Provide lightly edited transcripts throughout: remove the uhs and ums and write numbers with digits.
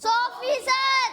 100%।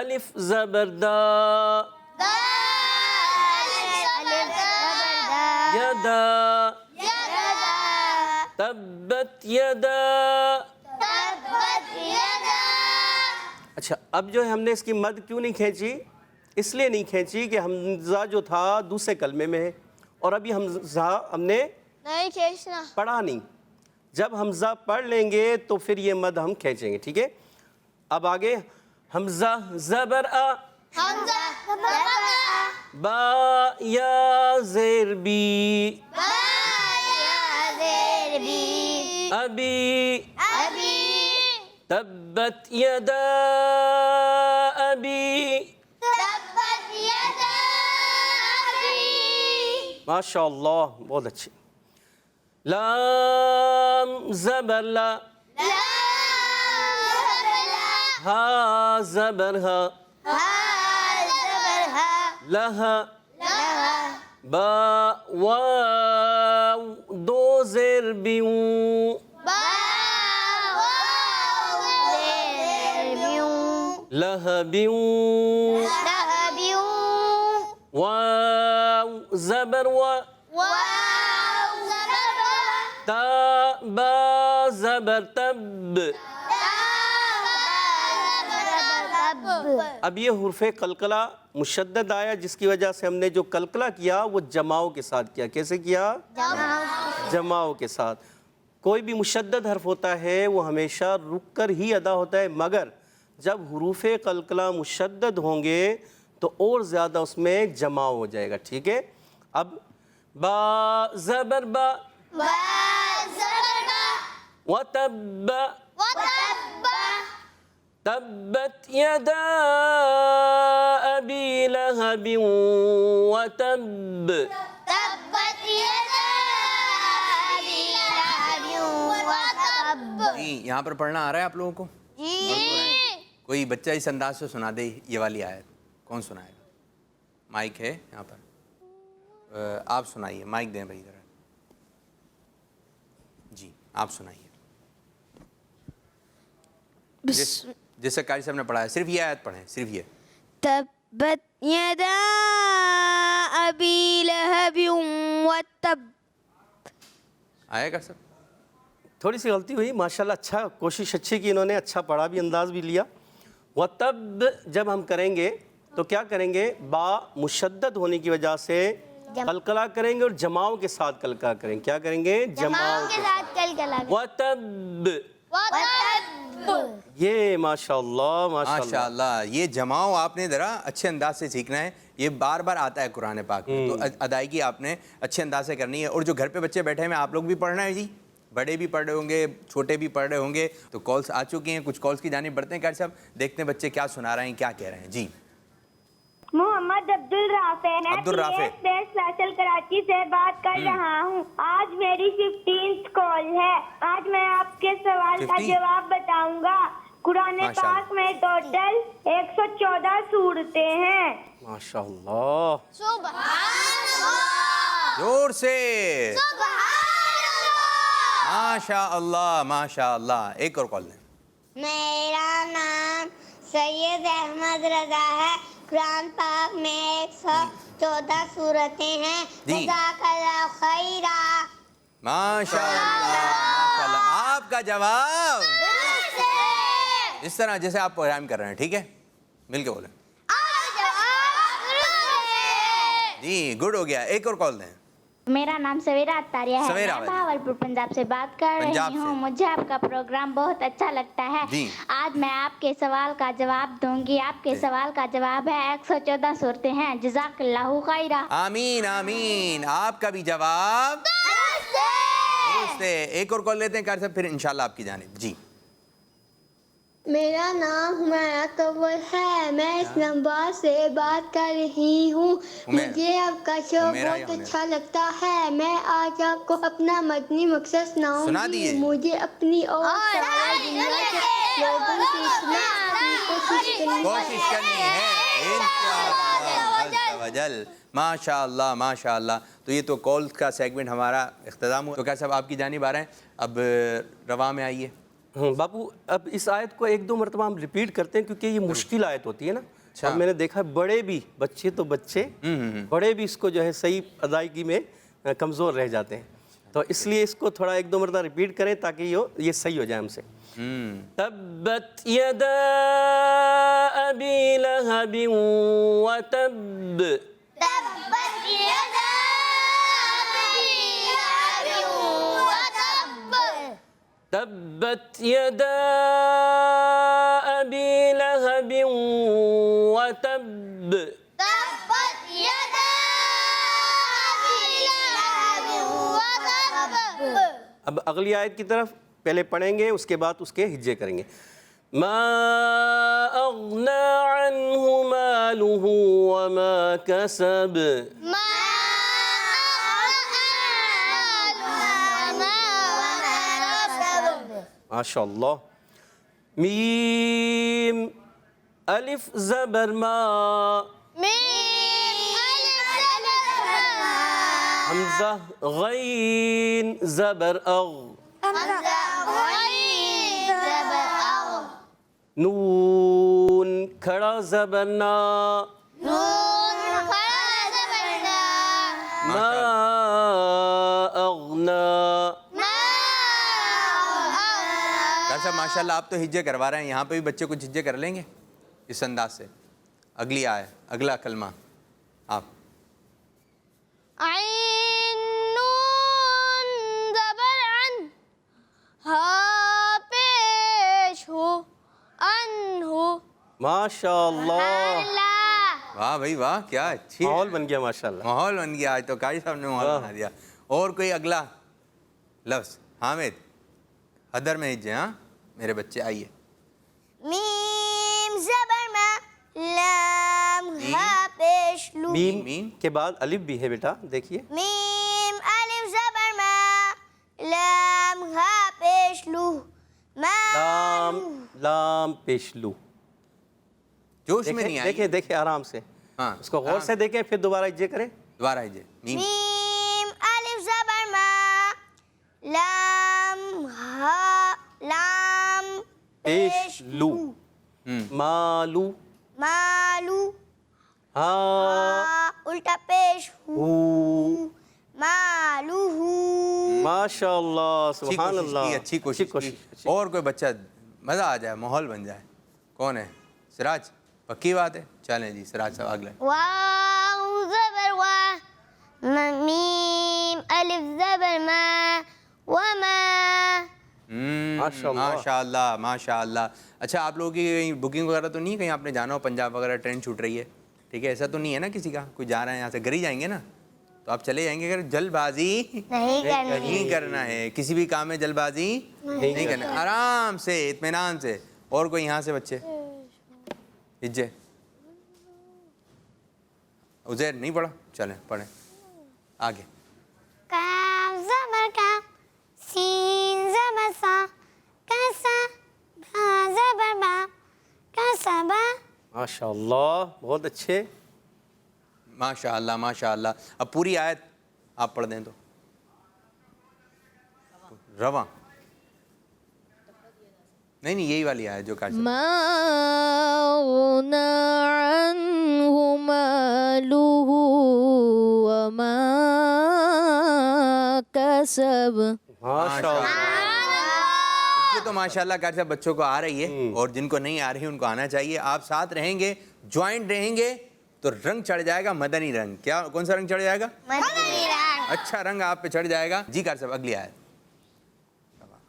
الف زبر دا یدا تبت یدا. اچھا اب جو ہے ہم نے اس کی مد کیوں نہیں کھینچی؟ اس لیے نہیں کھینچی کہ حمزہ جو تھا دوسرے کلمے میں ہے اور ابھی حمزہ ہم نے نہیں کھینچنا. پڑھا نہیں. جب حمزہ پڑھ لیں گے تو پھر یہ مد ہم کھینچیں گے. ٹھیک ہے. اب آگے حمزہ زبر آ حمزہ با یا زیر بی ابی ابی تبت یدا ابی. تبت یدا ابی. ماشاء اللہ بہت اچھی. لام زبر لا ہا زبر ہا لہا با واو دو زیر بیوں لہا بیوں واو زبر وا تا با زبر تب. اب یہ حرف قلقلہ مشدد آیا جس کی وجہ سے ہم نے جو قلقلہ کیا وہ جماؤں کے ساتھ کیا. کیسے کیا؟ جماؤں کے ساتھ. کوئی بھی مشدد حرف ہوتا ہے وہ ہمیشہ رک کر ہی ادا ہوتا ہے، مگر جب حروف قلقلہ مشدد ہوں گے تو اور زیادہ اس میں جماؤ ہو جائے گا. ٹھیک ہے. اب با زبر با وتب تبت یدا ابی لہب وتب. جی یہاں پر پڑھنا آ رہا ہے آپ لوگوں کو؟ کوئی بچہ اس انداز سے سنا دے یہ والی آیت. کون سنائے گا؟ مائک ہے یہاں پر. آپ سنائیے. مائک دیں بھائی ذرا. جی آپ سنائیے. جیسے قاری صاحب نے پڑھا ہے صرف یہ آیت پڑھیں. صرف یہ تبت یدا ابی لہب وتب. آئے گا سب؟ تھوڑی سی غلطی ہوئی. ماشاءاللہ اچھا کوشش اچھی کی انہوں نے. اچھا پڑھا بھی انداز بھی لیا. وتب جب ہم کریں گے تو کیا کریں گے؟ با مشدد ہونے کی وجہ سے قلقلہ کریں گے اور جماؤں کے ساتھ قلقلہ کریں گے. کیا کریں گے؟ جماؤں کے ساتھ. وتب یہ ماشاءاللہ ماشاءاللہ یہ جماؤ آپ نے ذرا اچھے انداز سے سیکھنا ہے. یہ بار بار آتا ہے قرآن پاک میں تو ادائیگی آپ نے اچھے انداز سے کرنی ہے. اور جو گھر پہ بچے بیٹھے ہیں آپ لوگ بھی پڑھنا ہے. جی بڑے بھی پڑھ رہے ہوں گے چھوٹے بھی پڑھ رہے ہوں گے. تو کالس آ چکی ہیں. کچھ کالس کی جانب بڑھتے ہیں. قاری صاحب دیکھتے ہیں بچے کیا سنا رہے ہیں کیا کہہ رہے ہیں. جی محمد عبدالرافع میں فیصل کراچی سے بات کر رہا ہوں. آج میری 15th کال ہے. آج میں آپ کے سوال کا جواب بتاؤں گا. قرآن پاک میں ٹوٹل 114 سورتیں ہیں. ماشاءاللہ زور سے ماشاءاللہ ماشاءاللہ. ایک اور کال دیں. میرا نام سید احمد رضا ہے. قرآن پاک میں 114 سورتیں ہیں. جزاک اللہ خیرا. ماشاءاللہ ماشاءاللہ. آپ کا جواب اس طرح جیسے آپ پروگرام کر رہے ہیں. ٹھیک ہے مل کے بولیں. جی گڈ ہو گیا. ایک اور کال دیں. میرا نام سویرا اتاریہ ہے. میں بہاولپور پنجاب سے بات کر رہی ہوں. مجھے آپ کا پروگرام بہت اچھا لگتا ہے. آج میں آپ کے سوال کا جواب دوں گی. آپ کے سوال کا جواب ہے 114 صورتیں ہیں. جزاک اللہ خیرا. آمین آمین. آپ کا بھی جواب درست ہے. ایک اور کال لیتے ہیں قاری صاحب پھر انشاءاللہ آپ کی جانب. جی میرا نام ہمیرا کور ہے. میں اسلام آباد سے بات کر رہی ہوں. مجھے آپ کا شو بہت اچھا لگتا ہے. میں آج آپ کو اپنا مدنی مقصد سناؤں گی. مجھے اپنی اور کوشش کرنی ہے انشاءاللہ. ماشاءاللہ ماشاءاللہ. تو یہ تو کال کا سیگمنٹ ہمارا اختتام ہوا. تو کیا صاحب آپ کی جانب آ رہے ہیں. اب رواں میں آئیے. باپو اب اس آیت کو ایک دو مرتبہ ہم ریپیٹ کرتے ہیں کیونکہ یہ مشکل آیت ہوتی ہے نا. اور میں نے دیکھا بڑے بھی, بچے تو بچے, بڑے بھی اس کو جو ہے صحیح ادائیگی میں کمزور رہ جاتے ہیں. تو اس لیے اس کو تھوڑا ایک دو مرتبہ ریپیٹ کریں تاکہ یہ صحیح ہو جائے ہم سے. تبت یدا ابی لہب وتب. تبت یدا ابی لہب وتب. تبت یدا ابی لہب وتب. تبت یدا ابی لہب وتب. اب اگلی آیت کی طرف پہلے پڑھیں گے, اس کے بعد اس کے ہجے کریں گے. ما اغنى عنه ماله وما كسب. ما ماشاء اللہ. میم الف زبر ما. حمزہ غین زبر اغ. نون کھڑا زبر نا. ما اغنا. ڈاکٹر صاحب ماشاء اللہ آپ تو ہجے کروا رہے ہیں, یہاں پہ بھی بچے کچھ ہجے کر لیں گے اس انداز سے. اگلی آئے, اگلا کلمہ آپ. عین نون زبر عن, ہا پیش ہو, ان ہو. ماشاء اللہ, واہ بھائی واہ, کیا اچھی ماحول بن گیا ماشاء اللہ. ماحول بن گیا. آج تو قاری صاحب نے ماحول بنا دیا. اور کوئی اگلا لفظ حامد, حدر میں ہجے. ہاں میرے بچے آئیے. میم زبر ما, لام ہا پیش لو. میم کے بعد الف بھی ہے بیٹا, دیکھیے. میم الف زبر ما, لام ہا پیش لو. لام لام پیش لو. جوش میں نہیں آئی. دیکھیں آرام سے, ہاں اس کو غور سے دیکھیں, پھر دوبارہ ہجے کریں. دوبارہ ہجے. میم الف زبر ما, لام ہا, لام پیش لو. مالو. مالو. ہاں الٹا پیش ہو. ہو. مالو ہو. ماشاء اللہ, سبحان اللہ. اچھی کوشش کی. اور کوئی بچہ مزہ آ جائے, ماحول بن جائے. کون ہے؟ سراج, پکی بات ہے. چلیں جی سراج صاحب اگلے. واو زبر وا, میم الف زبر ما, وما. ماشاء اللہ ماشاء اللہ. اچھا آپ لوگوں کی کہیں بکنگ وغیرہ تو نہیں, کہیں آپ نے جانا ہو پنجاب وغیرہ, ٹرین چھوٹ رہی ہے, ٹھیک ہے, ایسا تو نہیں ہے نا کسی کا, کوئی جا رہا ہے یہاں سے, گھر ہی جائیں گے نا, تو آپ چلے جائیں گے. اگر جلد بازی نہیں کرنا ہے, کسی بھی کام میں جلد بازی نہیں کرنا, آرام سے اطمینان سے. اور کوئی یہاں سے بچے ہجے؟ عزیر نہیں پڑھا, چلیں پڑھیں آگے. کاف زبر کا, سین زبر سا, کسا, با زبر با, کسبا. ماشاء اللہ, بہت اچھے. ماشاء اللہ ماشاء اللہ. اب پوری آیت آپ پڑھ دیں تو رواں. نہیں یہی والی آیت جو کہا. ما اغنى عنه ماله وما كسب. ماشاء اللہ. یہ تو ماشاء اللہ قاری صاحب بچوں کو آ رہی ہے, اور جن کو نہیں آ رہی ان کو آنا چاہیے. آپ ساتھ رہیں گے, جوائنٹ رہیں گے تو رنگ چڑھ جائے گا, مدنی رنگ. کیا کون سا رنگ چڑھ جائے گا؟ مدنی رنگ. اچھا رنگ آپ پہ چڑھ جائے گا. جی قاری صاحب اگلی آیت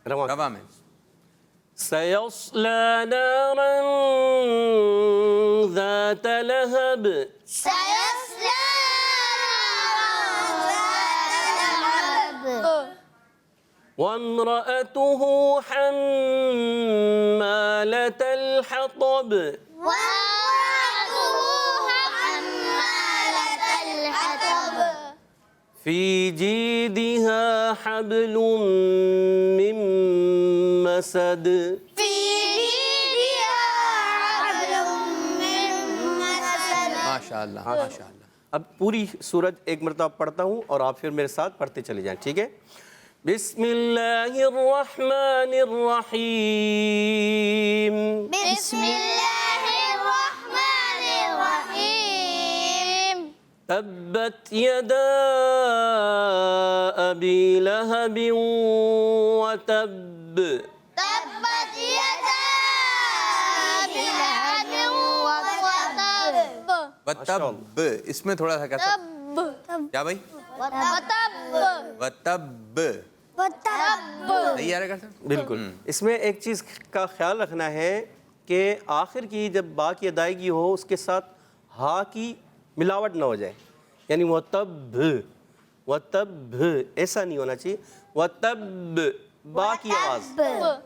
رواں میں. سيصلى نارا ذات لهب. سيصلى وامرأته حمالة الحطب. في جيدها حبل من مسد. ماشاء اللہ ماشاء اللہ. اب پوری سورت ایک مرتبہ پڑھتا ہوں اور آپ پھر میرے ساتھ پڑھتے چلے جائیں, ٹھیک ہے. بسم اللہ الرحمن الرحیم بسم اللہ الرحمن الرحیم تبت یدا ابی لہب وتب تبت یدا ابی لہب وتب وتب، اس میں تھوڑا سا کیسا کیا بھائی؟ وتب صحیح آ رہا ہے کیسا؟ بالکل۔ اس میں ایک چیز کا خیال رکھنا ہے کہ آخر کی جب با کی ادائیگی ہو اس کے ساتھ ہا کی ملاوٹ نہ ہو جائے، یعنی وتب ایسا نہیں ہونا چاہیے، وتب با کی آواز۔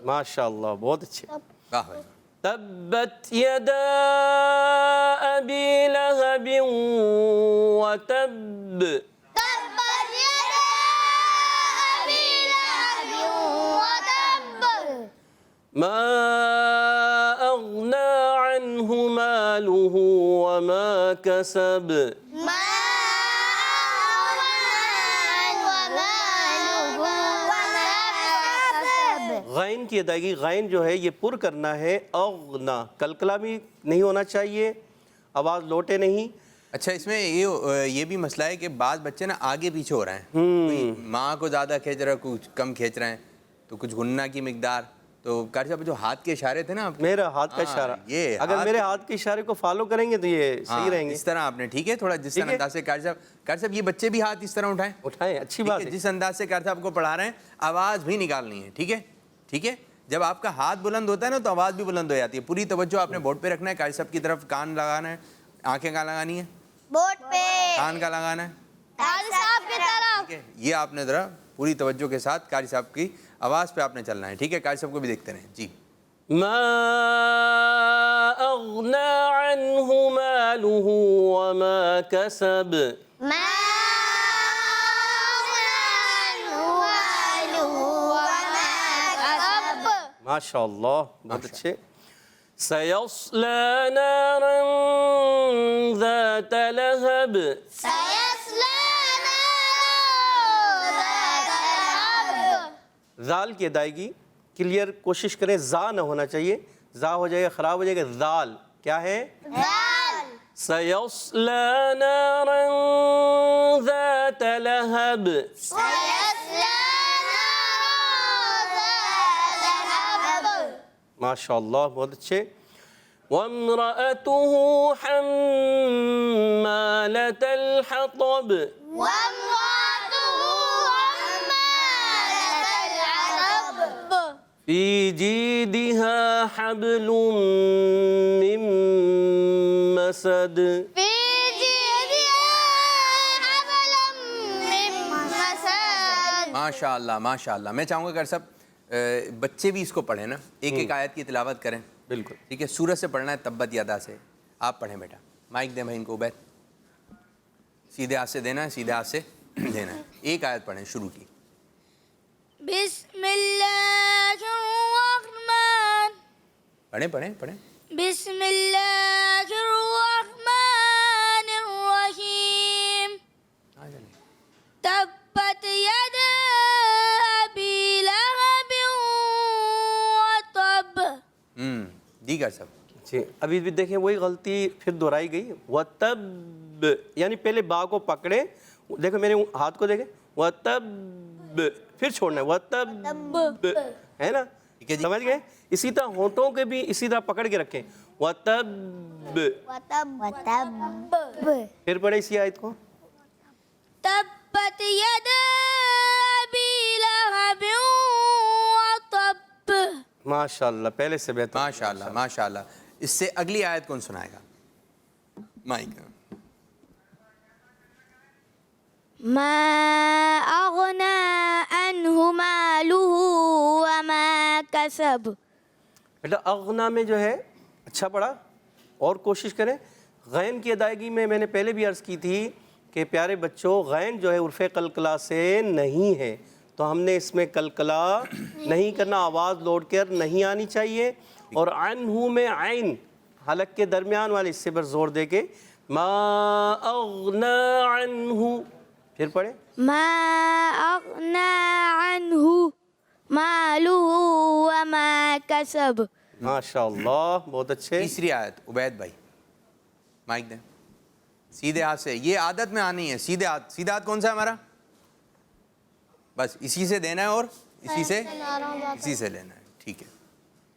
ماشاءاللہ بہت اچھے۔ واہ بھائی۔ تبت یدا ابی لہب وتب تبت یدا ابی لہب وتب ما اغنى عنه ماله وما كسب ما غین کی ادائیگی، غین جو ہے یہ پر کرنا ہے، اغنا، کلکلا بھی نہیں ہونا چاہیے، آواز لوٹے نہیں۔ اچھا اس میں یہ بھی مسئلہ ہے کہ بعض بچے نا آگے پیچھے ہو رہے ہیں، کوئی ماں کو زیادہ کھینچ رہا ہے، کچھ کم کھینچ رہے ہیں، تو کچھ گننا کی مقدار، تو قاری صاحب جو ہاتھ کے اشارے تھے نا، میرا ہاتھ کا اشارہ، یہ اگر میرے ہاتھ کے اشارے کو فالو کریں گے تو یہ صحیح رہیں گے۔ اس طرح آپ نے ٹھیک ہے، تھوڑا جس طرح انداز سے قاری صاحب یہ بچے بھی ہاتھ اس طرح اٹھائیں، اچھی بات ہے۔ جس انداز سے قاری صاحب کو پڑھا رہے ہیں آواز بھی نکالنی ہے، ٹھیک ہے ٹھیک ہے۔ جب آپ کا ہاتھ بلند ہوتا ہے نا تو آواز بھی بلند ہو جاتی ہے۔ پوری توجہ آپ نے بورڈ پہ رکھنا ہے، قاری صاحب کی طرف کان لگانا ہے، آنکھیں کہاں لگانی ہے؟ بورڈ پہ کان کا لگانا ہے، قاری صاحب کی طرف۔ ٹھیک ہے۔ یہ آپ نے ذرا پوری توجہ کے ساتھ قاری صاحب کی آواز پہ آپ نے چلنا ہے، ٹھیک ہے۔ قاری صاحب کو بھی دیکھتے رہیں جی۔ ما اغنى عنه ماله وما كسب ما ماشاءاللہ بہت اچھے۔ سيصلى نارا ذات لهب ذال کی ادائیگی کلیئر کوشش کریں، زا نہ ہونا چاہیے، زا ہو جائے گا خراب ہو جائے گا۔ ذال کیا ہے؟ سيصلى نارا ذات لهب ماشاءاللہ بہت اچھے۔ وامرأته حمالة الحطب في جيدها حبل من مسد ماشاءاللہ ماشاءاللہ۔ میں چاہوں گا قاری صاحب بچے بھی اس کو پڑھیں نا، ایک ایک آیت کی تلاوت کریں۔ بالکل ٹھیک ہے، سورت سے پڑھنا ہے، تبت یدا سے۔ آپ پڑھیں بیٹا، مائک دیں بھائی ان کو، عبید سیدھے ہاتھ سے دینا ہے، سیدھے ہاتھ سے دینا ہے۔ ایک آیت پڑھیں شروع کی۔ بسم اللہ الرحمن پڑھیں پڑھیں پڑھیں۔ بسم اللہ الرحمن الرحیم تبت یدا ابی لہب وتب۔ جی قاری صاحب۔ جی ابھی بھی دیکھیں وہی غلطی پھر دہرائی گئی، وَتَب، یعنی پہلے با کو پکڑے، دیکھو میرے ہاتھ کو دیکھیں، وَتَب، پھر چھوڑنا ہے، وَتَب، ہے نا؟ سمجھ گئے؟ اسی طرح ہونٹوں کے بھی اسی طرح پکڑ کے رکھیں، وَتَب، پھر پڑھے اسی آیت کو۔ تبت یدا ابی لہب وتب۔ ماشاءاللہ پہلے سے بہتر۔ ماشاءاللہ ماشاءاللہ۔ اس سے اگلی آیت کون سنائے گا؟ مائک۔ ما اغنى عنه ماله وما كسب۔ بیٹا اغنا میں جو ہے اچھا پڑھا، اور کوشش کریں۔ غین کی ادائیگی میں نے پہلے بھی عرض کی تھی کہ پیارے بچوں غین جو ہے عرف قلقلہ سے نہیں ہے، تو ہم نے اس میں قلقلہ نہیں کرنا، آواز لوٹ کر نہیں آنی چاہیے۔ اور عنہ میں عین حلق کے درمیان والے حصے پر زور دے کے ما اغنا عنہ، پھر پڑھیں. ما اغنا عنہ مالہ وما کسب. ماشاء اللہ بہت اچھے. تیسری آیت عبید بھائی مائک دیں سیدھے ہاتھ سے. یہ عادت میں آنی ہے سیدھے ہاتھ. سیدھا ہاتھ کون سا ہے ہمارا؟ بس اسی سے دینا ہے اور اسی سے لینا ہے. ٹھیک ہے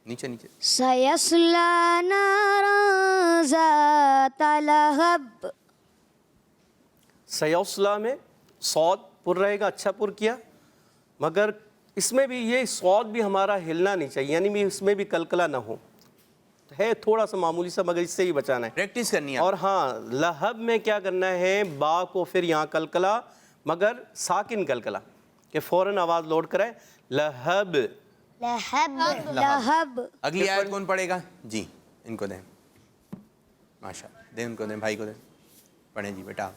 نیچے نیچے. سیصلی نارا ذات لہب. سیوسلا میں صاد پر رہے گا, اچھا پر کیا, مگر اس میں بھی یہ صاد بھی ہمارا ہلنا نہیں چاہیے, یعنی بھی اس میں بھی کلکلا نہ ہو. ہے تھوڑا سا معمولی سا, مگر اس سے ہی بچانا ہے, پریکٹس کرنی ہے. اور ہاں لہب میں کیا کرنا ہے, با کو پھر یہاں کلکلا مگر ساکن کلکلا کہ فوراً آواز لوڈ کرے. لہب لہب. لہب. اگلی آیت کون پڑھے گا؟ جی ان کو دیں. ماشاء اللہ دیں ان کو دیں, بھائی کو دیں. پڑھیں جی بیٹا.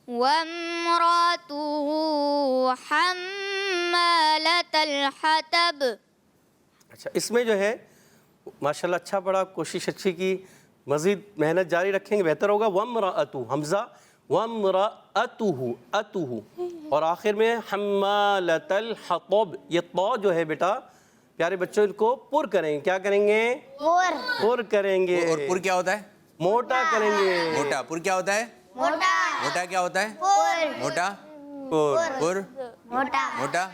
وامرأته حمالة الحطب. اچھا اس میں جو ہے ماشاءاللہ اچھا پڑھا, کوشش اچھی کی, مزید محنت جاری رکھیں گے بہتر ہوگا. وامرأتہ حمزہ, وامرأتہ اتہ, اور آخر میں حمالۃ الحطب. یہ طا جو ہے بیٹا پیارے بچوں ان کو پر کریں گے. کیا کریں گے؟ پر کریں گے. اور پر کیا ہوتا ہے؟ موٹا کریں گے. موٹا. پر کیا ہوتا ہے؟ موٹا کیا ہوتا ہے؟ موٹا. پر موٹا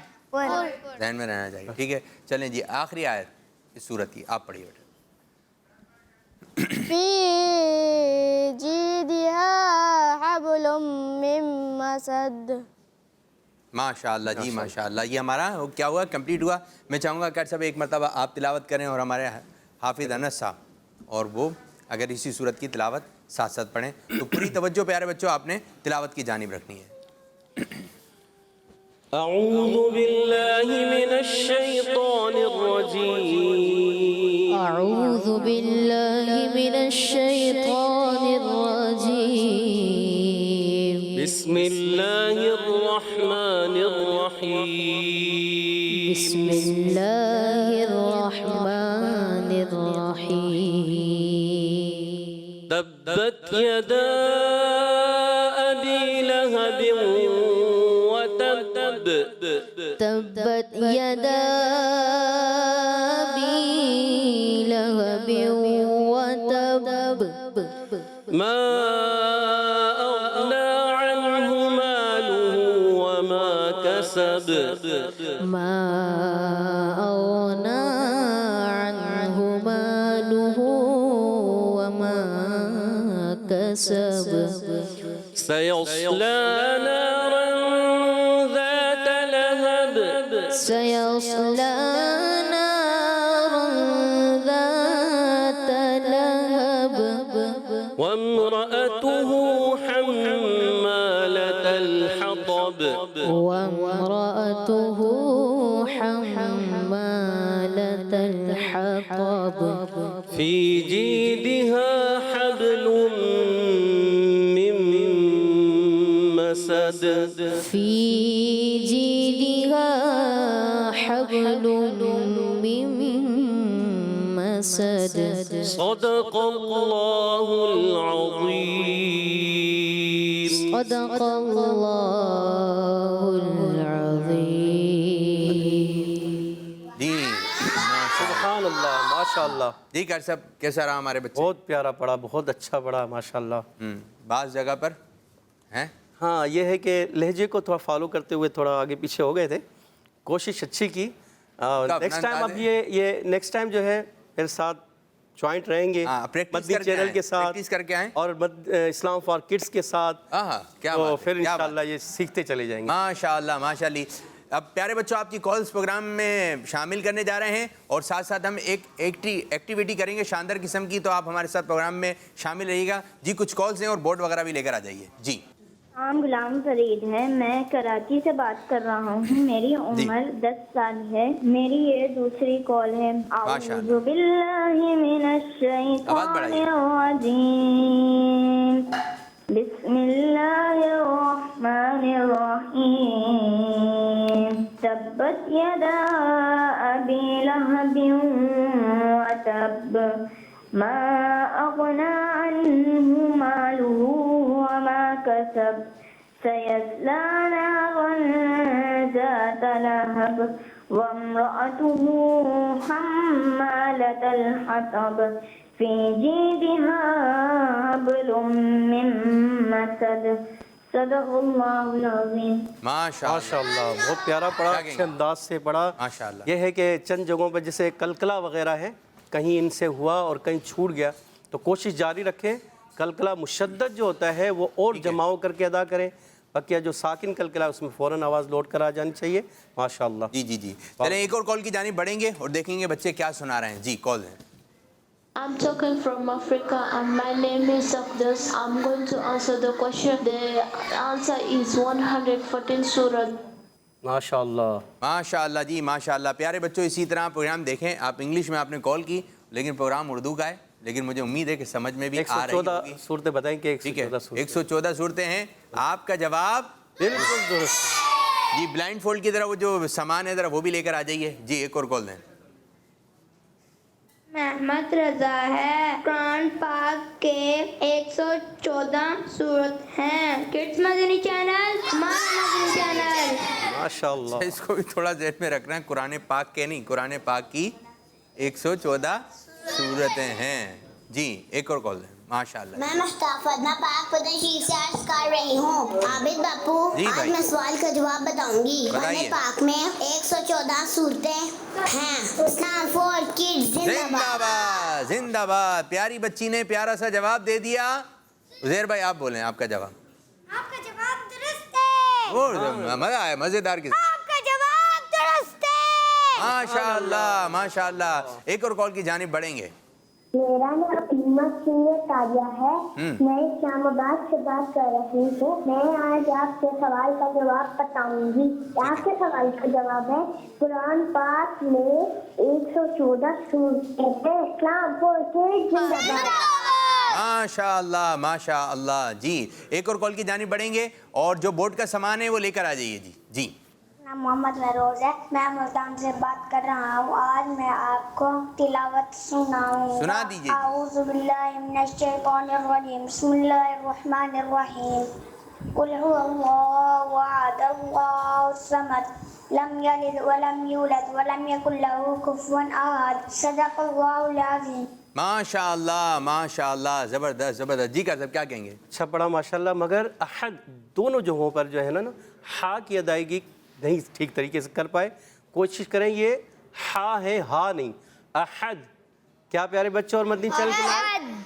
ذہن میں رہنا چاہیے. ٹھیک ہے چلیں جی آخری آیت اس سورت کی آپ پڑھیے بیٹا. فی جیدہا حبل من مسد. ماشاء اللہ جی ماشاء اللہ. یہ ہمارا کیا ہوا, کمپلیٹ ہوا. میں چاہوں گا کہ صاحب ایک مرتبہ آپ تلاوت کریں اور ہمارے حافظ انس صاحب اور وہ اگر اسی صورت کی تلاوت ساتھ ساتھ پڑھیں تو پوری توجہ پیارے بچوں آپ نے تلاوت کی جانب رکھنی ہے. اعوذ باللہ من الشیطان الرجیم. اعوذ باللہ من الشیطان الرجیم. بسم اللہ الرحمن الرحیم. بسم اللہ الرحمن الرحیم. تبت یدا ابی لہب وتب. تبت یدا ابی لہب وتب. ما اغنى عنہ مالہ وما کسب. ما اغنى عنہ مالہ وما کسب. سیصلی نارا ذات لہب. سيصلى نارا ذات لهب. وامرأته حمالة الحطب. وامرأته حمالة الحطب. في جيدها حبل من مسد. في جيدها حبل من مسد. صدق الله العظيم. صدق الله العظيم. جی سبحان اللہ ماشاء اللہ. جی کر صاحب کیسا رہا ہمارے بچے؟ بہت پیارا پڑھا, بہت اچھا پڑھا ماشاء اللہ. بعض جگہ پر ہیں ہاں یہ ہے کہ لہجے کو تھوڑا فالو کرتے ہوئے تھوڑا آگے پیچھے ہو گئے تھے, کوشش اچھی کی. نیکسٹ ٹائم اب یہ نیکسٹ ٹائم جو ہے میرے ساتھ جوائنٹ رہیں گے مدنی چینل کے ساتھ اور اسلام فار کڈس کے ساتھ, تو پھر انشاءاللہ یہ سیکھتے چلے جائیں گے. ماشاء اللہ ماشاء اللہ. اب پیارے بچوں آپ کی کالز پروگرام میں شامل کرنے جا رہے ہیں اور ساتھ ساتھ ہم ایک ایکٹیویٹی کریں گے شاندار قسم کی, تو آپ ہمارے ساتھ پروگرام میں شامل رہیے گا. جی کچھ کالز ہیں اور بورڈ وغیرہ بھی لے کر آ جائیے. جی نام غلام فرید ہے, میں کراچی سے بات کر رہا ہوں, میری عمر 10 سال ہے, میری یہ دوسری کال ہے. اعوذ باللہ من الشیطان الرجیم. بسم اللہ الرحمن الرحیم. تبت یدا ابی لہب وتب. ما اغنى عنه ماله وما كسب. سيصلى نارا ذات لهب وامرأته حمالة الحطب في جيدها حبل من مسد صدق اللہ العظیم. ماشاء اللہ بہت پیارا پڑھا، اچھے انداز سے پڑھا. ماشاءاللہ. یہ ہے کہ چند جگہوں پہ جیسے کلکلا وغیرہ ہے، کہیں ان سے ہوا اور کہیں چھوٹ گیا تو کوشش جاری رکھیں. کلکلا مشدد جو ہوتا ہے وہ اور جماؤ کر کے ادا کریں، باقی جو ساکن کلکلا اس میں فوراً آواز لوٹ کر آ جانی چاہیے. ماشاءاللہ. جی چلیں ایک اور کال کی جانب بڑھیں گے اور دیکھیں گے بچے کیا سنا رہے ہیں. جی کال ہے. I'm talking from Africa and my name is Abdus. I'm going to answer the question. The answer is 114 Surah. ماشاءاللہ. ماشاءاللہ جی ماشاءاللہ. پیارے بچوں اسی طرح پروگرام دیکھیں. آپ انگلش میں آپ نے کال کی لیکن پروگرام اردو کا ہے، لیکن مجھے امید ہے کہ سمجھ میں بھی آ رہی ہوگی. 114 صورتیں بتائیں کہ 114 صورتیں ہیں. آپ کا جواب بالکل درست. جی بلائنڈ فولڈ کی طرح وہ جو سامان ہے ذرا وہ بھی لے کر آ جائیے. جی ایک اور کال دیں. محمد رضا ہے. قرآن پاک کے 114 صورت ہیں. کڈس مدنی چینل، ہمارا مدنی چینل. ماشاءاللہ. اس کو بھی تھوڑا ذہن میں رکھنا ہے، قرآن پاک کے نہیں، قرآن پاک کی 114 صورتیں ہیں. جی ایک اور کال دیں. ماشاءاللہ. میں مصطفیٰ پاک قرآن شریف سے عرض کر رہی ہوں. عابد باپو آج میں سوال کا جواب بتاؤں گی. قرآن پاک میں 114 صورتیں ہیں. اسلام فور کڈز زندہ باد. زندہ باد. پیاری بچی نے پیارا سا جواب دے دیا. عزیر بھائی آپ بولیں آپ کا جواب. آپ کا جواب درست ہے. مزہ آیا، مزیدار کی. آپ کا جواب درست ہے. ماشاءاللہ ماشاءاللہ. ایک اور کال کی جانب بڑھیں گے. میرا نام علیمہ سنگھ تاجیہ ہے. میں اسلام آباد سے بات کر رہی ہوں. میں آج آپ سے سوال کا جواب بتاؤں گی. آپ کے سوال کا جواب ہے قرآن پاک میں 114 صورتیں ہیں. اسلام فور کڈز زندہ باد. ماشاءاللہ ماشاءاللہ. جی ایک اور کال کی جانب بڑھیں گے اور جو بورڈ کا سامان ہے وہ لے کر آ جائیے. جی نام محمد مہروز ہے. میں ملتان سے بات کر رہا ہوں. آج میں آپ کو تلاوت سناؤں گا. سنا دیجیے. اعوذ باللہ من الشیطان الرجیم. بسم اللہ الرحمن الرحیم. قل هو اللہ احد اللہ الصمد لم یلد ولم یولد ولم یکن له کفوا احد. صدق اللہ العظیم. ماشاءاللہ ماشاءاللہ. زبردست زبردست. جی کا کیا کہیں گے؟ اچھا پڑھا ماشاءاللہ، مگر احد دونوں جگہوں پر جو ہے نا ہا کی ادائیگی نہیں ٹھیک طریقے سے کر پائے. کوشش کریں یہ ہا ہے، ہا نہیں. احد. کیا پیارے بچوں اور مدنی چل کے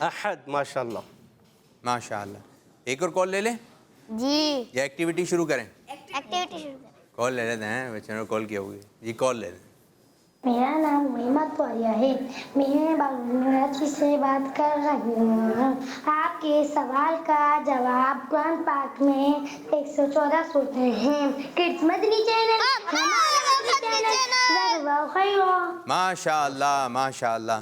احد. ماشاءاللہ ماشاءاللہ. ایک اور کال لے لیں جی یا ایکٹیویٹی شروع کریں؟ ایکٹیویٹی شروع کریں. کال لے لیتے ہیں، بچوں نے کال کیا ہوگی. جی کال لے لیں. میرا نام محمد طاہرہ ہے. میں بنگلہ سے بات کر رہی ہوں. آپ کے سوال کا جواب قرآن پاک میں 114 صورتیں ہیں. کڈس مدنی چینل، ہمارا مدنی چینل. ماشاءاللہ ماشاءاللہ.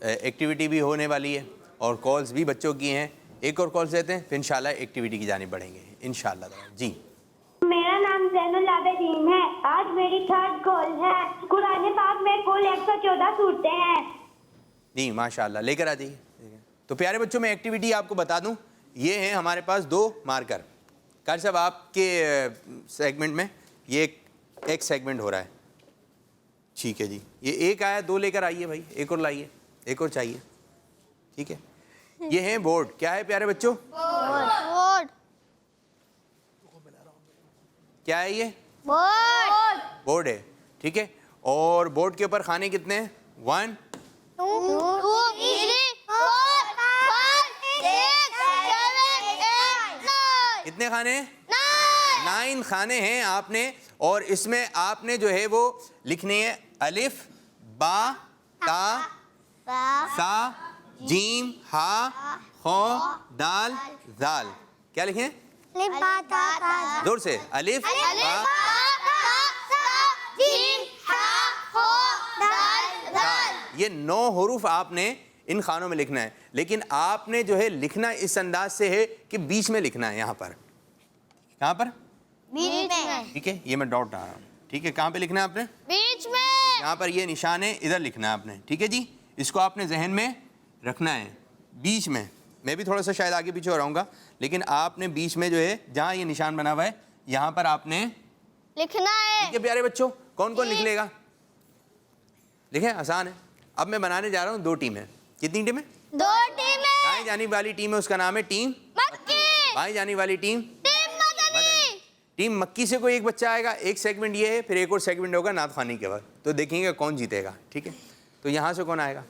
ایکٹیویٹی بھی ہونے والی ہے اور کالز بھی بچوں کی ہیں. ایک اور کالز لیتے ہیں پھر انشاءاللہ ایکٹیویٹی کی جانب بڑھیں گے انشاءاللہ. جی میرا نام زین العابدین ہے. آج میری 3rd کال ہے. قرآن پاک میں کل 114 صورتیں ہیں. جی ماشاءاللہ لے کر آ جائیے. تو پیارے بچوں میں ایکٹیویٹی آپ کو بتا دوں. یہ ہیں ہمارے پاس 2 مارکر. قاری صاحب آپ کے سیگمنٹ میں یہ ایک سیگمنٹ ہو رہا ہے. ٹھیک ہے جی. یہ ایک آیا، 2 لے کر آئیے بھائی. ایک اور لائیے، ایک اور چاہیے. ٹھیک ہے. یہ ہیں بورڈ. کیا ہے پیارے بچوں؟ کیا ہے یہ؟ بورڈ ہے. ٹھیک ہے. اور بورڈ کے اوپر خانے کتنے ہیں؟ 1 2 3 4 5 6 7 8 9. کتنے کھانے ہیں؟ 9 کھانے ہیں آپ نے. اور اس میں آپ نے جو ہے وہ لکھنے ہیں الف با تا سا جیم ہا خو دال ذال. کیا لکھیں؟ زور سے. الف با یہ 9 حروف آپ نے ان خانوں میں لکھنا ہے. لیکن آپ نے جو ہے لکھنا اس انداز سے ہے کہ بیچ میں لکھنا ہے. یہاں پر کہاں پر؟ ٹھیک ہے. یہ میں ڈاٹ ڈال رہا ہوں. ٹھیک ہے. کہاں پہ لکھنا ہے آپ نے؟ بیچ میں. یہاں پر یہ نشان ہے، ادھر لکھنا ہے آپ نے. ٹھیک ہے جی. اس کو آپ نے ذہن میں رکھنا ہے بیچ میں. میں بھی تھوڑا سا شاید آگے پیچھے ہو رہا ہوں گا, لیکن آپ نے بیچ میں جو ہے جہاں یہ نشان بنا ہوا ہے یہاں پر آپ نے لکھنا ہے. ٹھیک ہے پیارے بچوں, کون کون لکھ لے گا؟ لکھیں, آسان ہے. اب میں بنانے جا رہا ہوں 2 ٹیمیں. کتنی ٹیمیں؟ 2 ٹیمیں. دائیں جانب والی ٹیم ہے اس کا نام ہے ٹیم مکی. بائیں جانب والی ٹیم ٹیم مدنی. ٹیم مکی سے کوئی ایک بچہ آئے گا, ایک سیگمنٹ یہ ہے, پھر ایک اور سیگمنٹ ہوگا نعت خوانی کے بعد, تو دیکھیں گے کون جیتے گا. ٹھیک ہے, تو یہاں سے کون آئے گا؟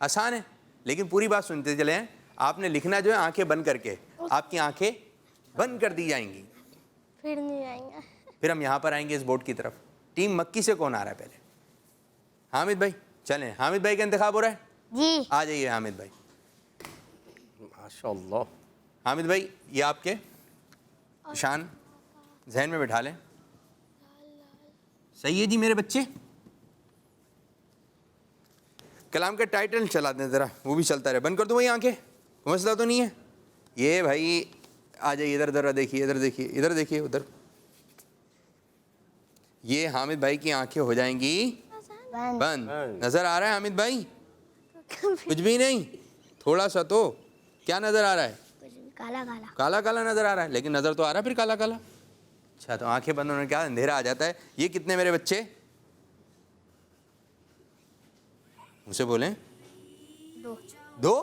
آسان ہے, لیکن پوری بات سنتے چلیں. آپ نے لکھنا جو ہے آنکھیں بند کر کے, آپ کی آنکھیں بند کر دی جائیں گی, پھر نہیں آئیں گے. پھر ہم یہاں پر آئیں گے اس بورڈ کی طرف. ٹیم مکی سے کون آ رہا ہے پہلے؟ حامد بھائی. چلیں, حامد بھائی کا انتخاب ہو رہا ہے. جی آ جائیے حامد بھائی. ماشاء اللہ. حامد بھائی یہ آپ کے نشان ذہن میں بٹھا لیں. صحیح ہے جی میرے بچے. کلام کا ٹائٹل چلا دیں ذرا, وہ بھی چلتا رہے. بند کر دو وہی آنکھیں, مسئلہ تو نہیں ہے یہ بھائی. آ جائیے ادھر, ادھر دیکھیے, ادھر دیکھیے, ادھر دیکھیے, ادھر. یہ حامد بھائی کی آنکھیں ہو جائیں گی بند. نظر آ رہا ہے حامد بھائی؟ کچھ بھی نہیں, تھوڑا سا تو. کیا نظر آ رہا ہے؟ کالا کالا. کالا کالا نظر آ رہا ہے, لیکن نظر تو آ رہا ہے پھر کالا کالا. اچھا, تو آنکھیں بند ہونے کیا اندھیرا آ جاتا ہے. یہ کتنے میرے بچے؟ مجھ سے بولیں. 2.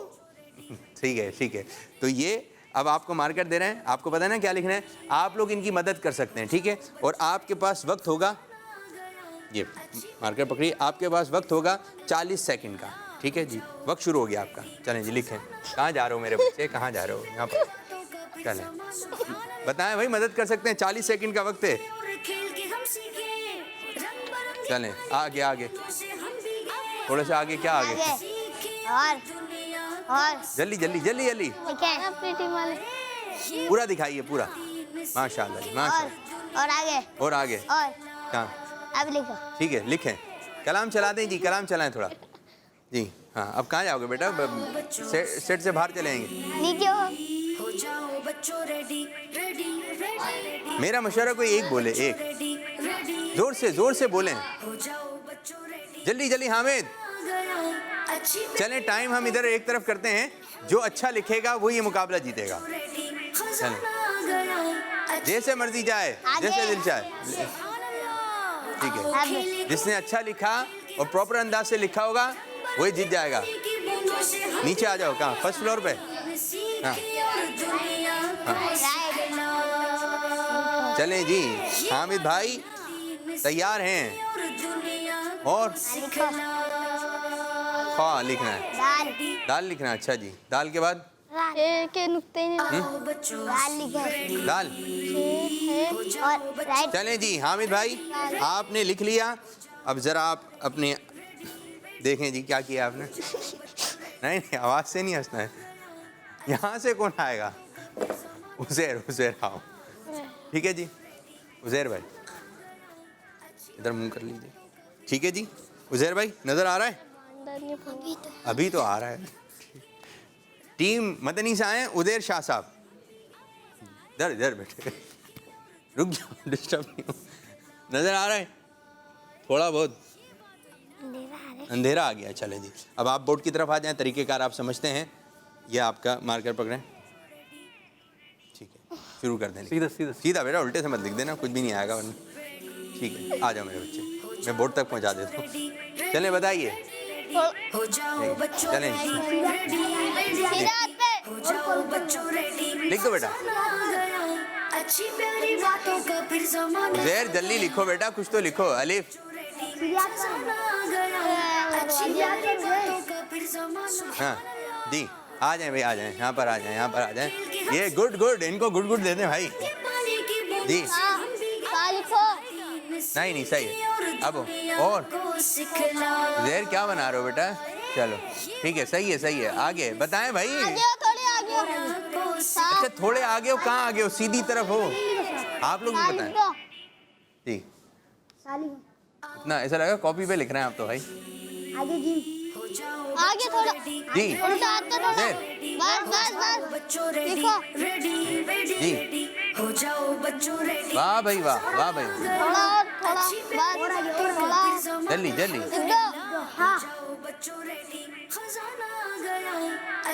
ٹھیک ہے, ٹھیک ہے. تو یہ اب آپ کو مارکر دے رہے ہیں, آپ کو پتہ ہے نا کیا لکھنا ہے. آپ لوگ ان کی مدد کر سکتے ہیں. ٹھیک ہے, اور آپ کے پاس وقت ہوگا, یہ مارکر پکڑیے, آپ کے پاس وقت ہوگا 40 سیکنڈ کا. ٹھیک ہے جی, وقت شروع ہو گیا آپ کا. چلیں جی لکھیں. کہاں جا رہے ہو میرے بچے, کہاں جا رہے ہو؟ یہاں پر. چلیں بتائیں بھائی, مدد کر سکتے ہیں. 40 سیکنڈ کا وقت ہے. چلیں آگے, آگے تھوڑا سا آگے. کیا آگے؟ اور جلدی جلدی جلدی جلدی اپنی ٹیم والے. پورا دکھائیے پورا. ماشاء اللہ جی, ماشاء اللہ. اور آگے. اور آگے اور کہاں؟ اب لکھو. ٹھیک ہے لکھیں. کلام چلا دیں جی, کلام چلائیں تھوڑا جی. ہاں اب کہاں جاؤ گے بیٹا؟ سیٹ سے باہر چلیں گے. نیچے ہو جاؤ بچوں ریڈی ریڈی ریڈی. میرا مشورہ کوئی ایک بولے, ایک زور سے, زور سے بولیں. ہو جاؤ بچوں ریڈی. جلدی جلدی حامد. چلیں ٹائم ہم ادھر ایک طرف کرتے ہیں, جو اچھا لکھے گا وہ یہ مقابلہ جیتے گا. چلیں جیسے مرضی جائے, جیسے دل چاہے. ٹھیک ہے, جس نے اچھا لکھا اور پراپر انداز سے لکھا ہوگا وہی جیت جائے گا. نیچے آ جاؤ. کہاں؟ فرسٹ فلور پہ. ہاں چلیں جی, حامد بھائی تیار ہیں. اور خواہ لکھنا ہے, دال لکھنا ہے. اچھا جی, دال کے بعد دال. چلیں جی حامد بھائی آپ نے لکھ لیا. اب ذرا آپ اپنے دیکھیں جی کیا کیا آپ نے. نہیں نہیں, آواز سے نہیں ہنسنا ہے. یہاں سے کون آئے گا؟ عزیر. عزیر آؤ. ٹھیک ہے جی, عزیر بھائی ادھر منہ کر لیجیے. ٹھیک ہے جی, عزیر بھائی نظر آ رہا ہے؟ ابھی تو آ رہا ہے. ٹیم مدنی سے آئے ہیں ادیر شاہ صاحب. ادھر ادھر بیٹھے, رک جاؤ, ڈسٹرب نہیں ہو. نظر آ رہا ہے؟ تھوڑا بہت اندھیرا آ گیا. چلے جی, اب آپ بورڈ کی طرف آ جائیں. طریقہ کار آپ سمجھتے ہیں. یہ آپ کا مارکر پکڑیں. ٹھیک ہے, شروع کر دیں. سیدھا سیدھا سیدھا بیٹا, الٹے سے مت لکھ دینا, کچھ بھی نہیں آئے گا ورنہ. ٹھیک ہے, آ جاؤ میرے بچے, میں بورڈ تک پہنچا دیتا ہوں. چلیں بتائیے. ہو جاؤ بچوں چلیں لکھ دو بیٹا. اچھی پیاری باتوں کا پھر زمانہ. زہر جلدی لکھو بیٹا, کچھ تو لکھو. الف. ہاں جی, آ جائیں بھائی, آ جائیں یہاں پر, آ جائیں یہاں پر, آ جائیں. یہ گڈ گڈ, ان کو گڈ گڈ دے دیں بھائی. جی نہیں نہیں, صحیح ہے. اب اور زہر کیا بنا رہے ہو بیٹا؟ چلو ٹھیک ہے, صحیح ہے, صحیح ہے. آگے بتائیں بھائی. اچھا تھوڑے آگے ہو, کہاں آگے ہو؟ سیدھی طرف ہو. آپ لوگ بھی بتائیں. جی اتنا ایسا لگا کاپی پہ لکھ رہے ہیں آپ تو بھائی. آگے تھوڑا جی جی, واہ بھائی واہ, واہ بھائی, جلدی جلدی.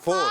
4,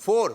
4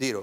0।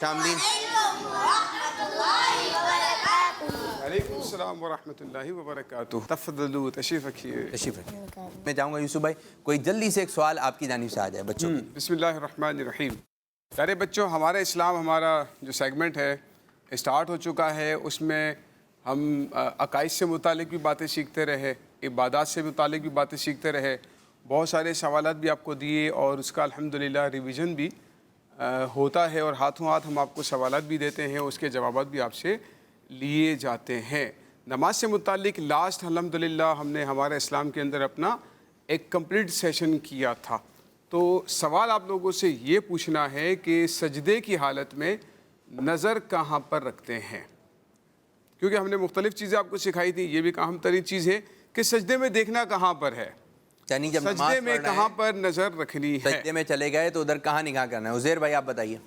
شاملین. وعلیکم السلام ورحمۃ اللہ وبرکاتہ. تفضلوا تشریف رکھیے. تشریف رکھیے. میں چاہوں گا یوسف بھائی کوئی جلدی سے ایک سوال آپ کی جانب سے آ جائے بچوں کی. بسم اللہ الرحمن الرحیم. پیارے بچوں، ہمارا اسلام ہمارا جو سیگمنٹ ہے اسٹارٹ ہو چکا ہے. اس میں ہم عقائد سے متعلق بھی باتیں سیکھتے رہے، عبادات سے متعلق بھی باتیں سیکھتے رہے، بہت سارے سوالات بھی آپ کو دیے اور اس کا الحمدللہ ریویژن بھی ہوتا ہے اور ہاتھوں ہاتھ ہم آپ کو سوالات بھی دیتے ہیں، اس کے جوابات بھی آپ سے لیے جاتے ہیں. نماز سے متعلق لاسٹ الحمدللہ ہم نے ہمارے اسلام کے اندر اپنا ایک کمپلیٹ سیشن کیا تھا. تو سوال آپ لوگوں سے یہ پوچھنا ہے کہ سجدے کی حالت میں نظر کہاں پر رکھتے ہیں؟ کیونکہ ہم نے مختلف چیزیں آپ کو سکھائی تھی. یہ بھی اہم ترین چیز ہے کہ سجدے میں دیکھنا کہاں پر ہے، یعنی جب سجدے میں کہاں پر نظر رکھنی ہے. سجدے میں چلے گئے تو ادھر کہاں نگاہ کرنا ہے؟ عزیر بھائی آپ بتائیے.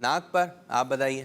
ناک پر. آپ بتائیے.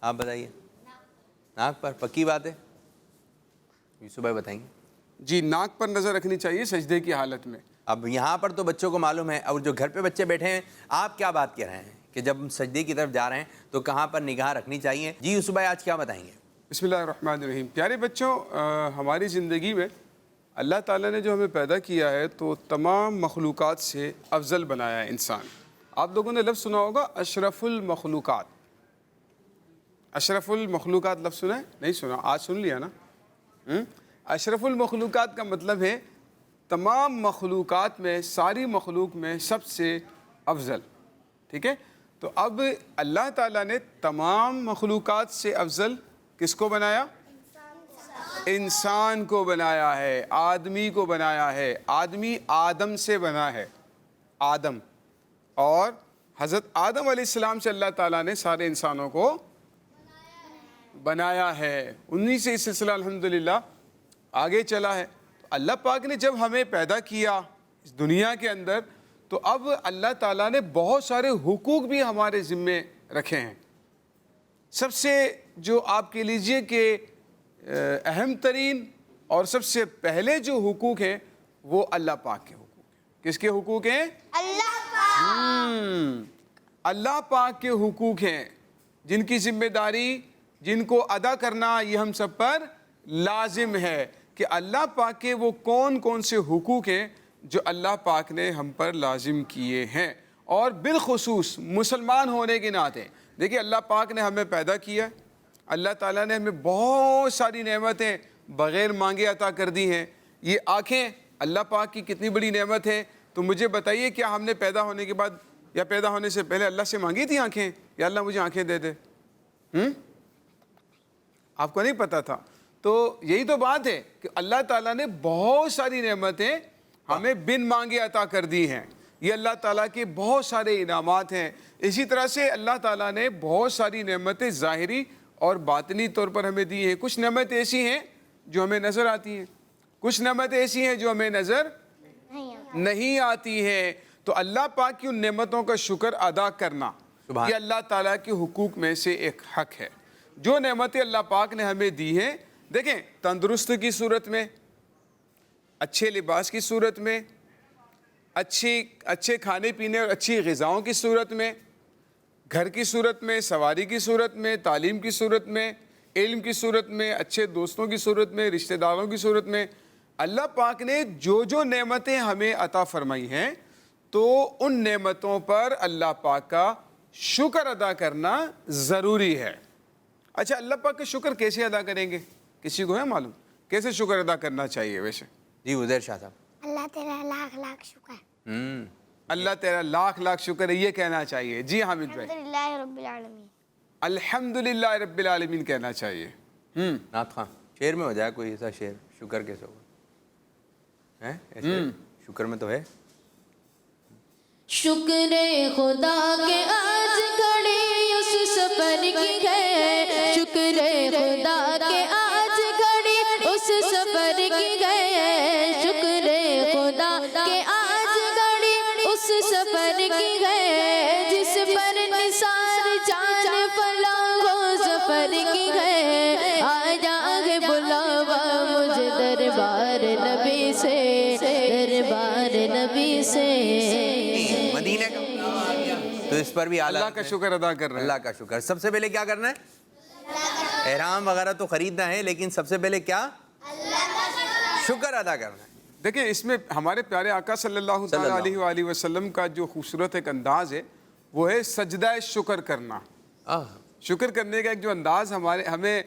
آپ بتائیے. ناک پر پکی بات ہے. یوسف بھائی بتائیں گے. جی، ناک پر نظر رکھنی چاہیے سجدے کی حالت میں. اب یہاں پر تو بچوں کو معلوم ہے، اور جو گھر پہ بچے بیٹھے ہیں آپ کیا بات کہہ رہے ہیں کہ جب ہم سجدے کی طرف جا رہے ہیں تو کہاں پر نگاہ رکھنی چاہیے؟ جی یوسف بھائی آج کیا بتائیں گے؟ بسم اللہ الرحمن الرحیم. پیارے بچوں، ہماری زندگی میں اللہ تعالیٰ نے جو ہمیں پیدا کیا ہے تو تمام مخلوقات سے افضل بنایا ہے انسان. آپ لوگوں نے لفظ سنا ہوگا اشرف المخلوقات. اشرف المخلوقات لفظ سنا ہے؟ نہیں سنا؟ آج سن لیا نا. اشرف المخلوقات کا مطلب ہے تمام مخلوقات میں، ساری مخلوق میں سب سے افضل. ٹھیک ہے؟ تو اب اللہ تعالیٰ نے تمام مخلوقات سے افضل کس کو بنایا؟ انسان کو بنایا ہے، آدمی کو بنایا ہے. آدمی آدم سے بنا ہے، آدم. اور حضرت آدم علیہ السلام سے اللہ تعالیٰ نے سارے انسانوں کو بنایا ہے. انہی سے اس سلسلہ الحمدللہ آگے چلا ہے. اللہ پاک نے جب ہمیں پیدا کیا اس دنیا کے اندر تو اب اللہ تعالیٰ نے بہت سارے حقوق بھی ہمارے ذمے رکھے ہیں. سب سے جو آپ کہہ لیجئے کہ اہم ترین اور سب سے پہلے جو حقوق ہیں وہ اللہ پاک کے حقوق ہیں. کس کے حقوق ہیں؟ اللہ پاک کے حقوق ہیں، جن کی ذمہ داری، جن کو ادا کرنا یہ ہم سب پر لازم ہے کہ اللہ پاک کے وہ کون کون سے حقوق ہیں جو اللہ پاک نے ہم پر لازم کیے ہیں. اور بالخصوص مسلمان ہونے کے ناطے دیکھیے اللہ پاک نے ہمیں پیدا کیا، اللہ تعالیٰ نے ہمیں بہت ساری نعمتیں بغیر مانگے عطا کر دی ہیں. یہ آنکھیں اللہ پاک کی کتنی بڑی نعمت ہے. تو مجھے بتائیے کیا ہم نے پیدا ہونے کے بعد یا پیدا ہونے سے پہلے اللہ سے مانگی تھی آنکھیں؟ یا اللہ مجھے آنکھیں دے دے؟ آپ کو نہیں پتا تھا. تو یہی تو بات ہے کہ اللہ تعالیٰ نے بہت ساری نعمتیں ہمیں بن مانگے عطا کر دی ہیں. یہ اللہ تعالیٰ کے بہت سارے انعامات ہیں. اسی طرح سے اللہ تعالیٰ نے بہت ساری نعمتیں ظاہری اور باطنی طور پر ہمیں دی ہیں. کچھ نعمتیں ایسی ہیں جو ہمیں نظر آتی ہیں، کچھ نعمتیں ایسی ہیں جو ہمیں نظر نہیں آتی ہیں. تو اللہ پاک کی ان نعمتوں کا شکر ادا کرنا یہ اللہ تعالیٰ کے حقوق میں سے ایک حق ہے. جو نعمتیں اللہ پاک نے ہمیں دی ہیں، دیکھیں تندرست کی صورت میں، اچھے لباس کی صورت میں، اچھے کھانے پینے اور اچھی غذاؤں کی صورت میں، گھر کی صورت میں، سواری کی صورت میں، تعلیم کی صورت میں، علم کی صورت میں، اچھے دوستوں کی صورت میں، رشتہ داروں کی صورت میں، اللہ پاک نے جو نعمتیں ہمیں عطا فرمائی ہیں تو ان نعمتوں پر اللہ پاک کا شکر ادا کرنا ضروری ہے. اچھا اللہ پاک کا شکر کیسے ادا کریں گے؟ کسی کو ہے معلوم کیسے شکر ادا کرنا چاہیے ویسے؟ جی عزیر شاہ صاحب. اللہ تیرا لاکھ لاکھ شکر. اللہ تیرا لاکھ لاکھ شکر ہے، یہ کہنا چاہیے. جی حامد بھائی. الحمدللہ رب العالمین. الحمدللہ رب العالمین کہنا چاہیے. نعت خواں شعر میں ہو جائے کوئی ایسا شعر، شکر کیسے ہوگا؟ شکر میں تو ہے. شکر خدا کے آج گھڑی اس سفر کی گئے، شکر خدا کے آج گھڑی اس سفر کی گئے، شکر خدا کے آج گھڑی اس سفر کی گئے، جس پر نثار جان فلا وہ سفر کی گئے. آجا آگے بلاوا مجھے دربار نبی سے، دربار نبی سے. مدینہ کا تو اس پر بھی اللہ کا شکر ادا کر رہے ہیں. اللہ کا شکر. سب سے پہلے کیا کرنا ہے؟ احرام وغیرہ تو خریدنا ہے, لیکن سب سے پہلے کیا؟ شکر ادا کرنا ہے. دیکھیں اس میں ہمارے پیارے آقا صلی اللہ تعالیٰ علیہ وآلہ وسلم کا جو خوبصورت ایک انداز ہے وہ ہے سجدہ شکر کرنا. شکر کرنے کا ایک جو انداز ہمیں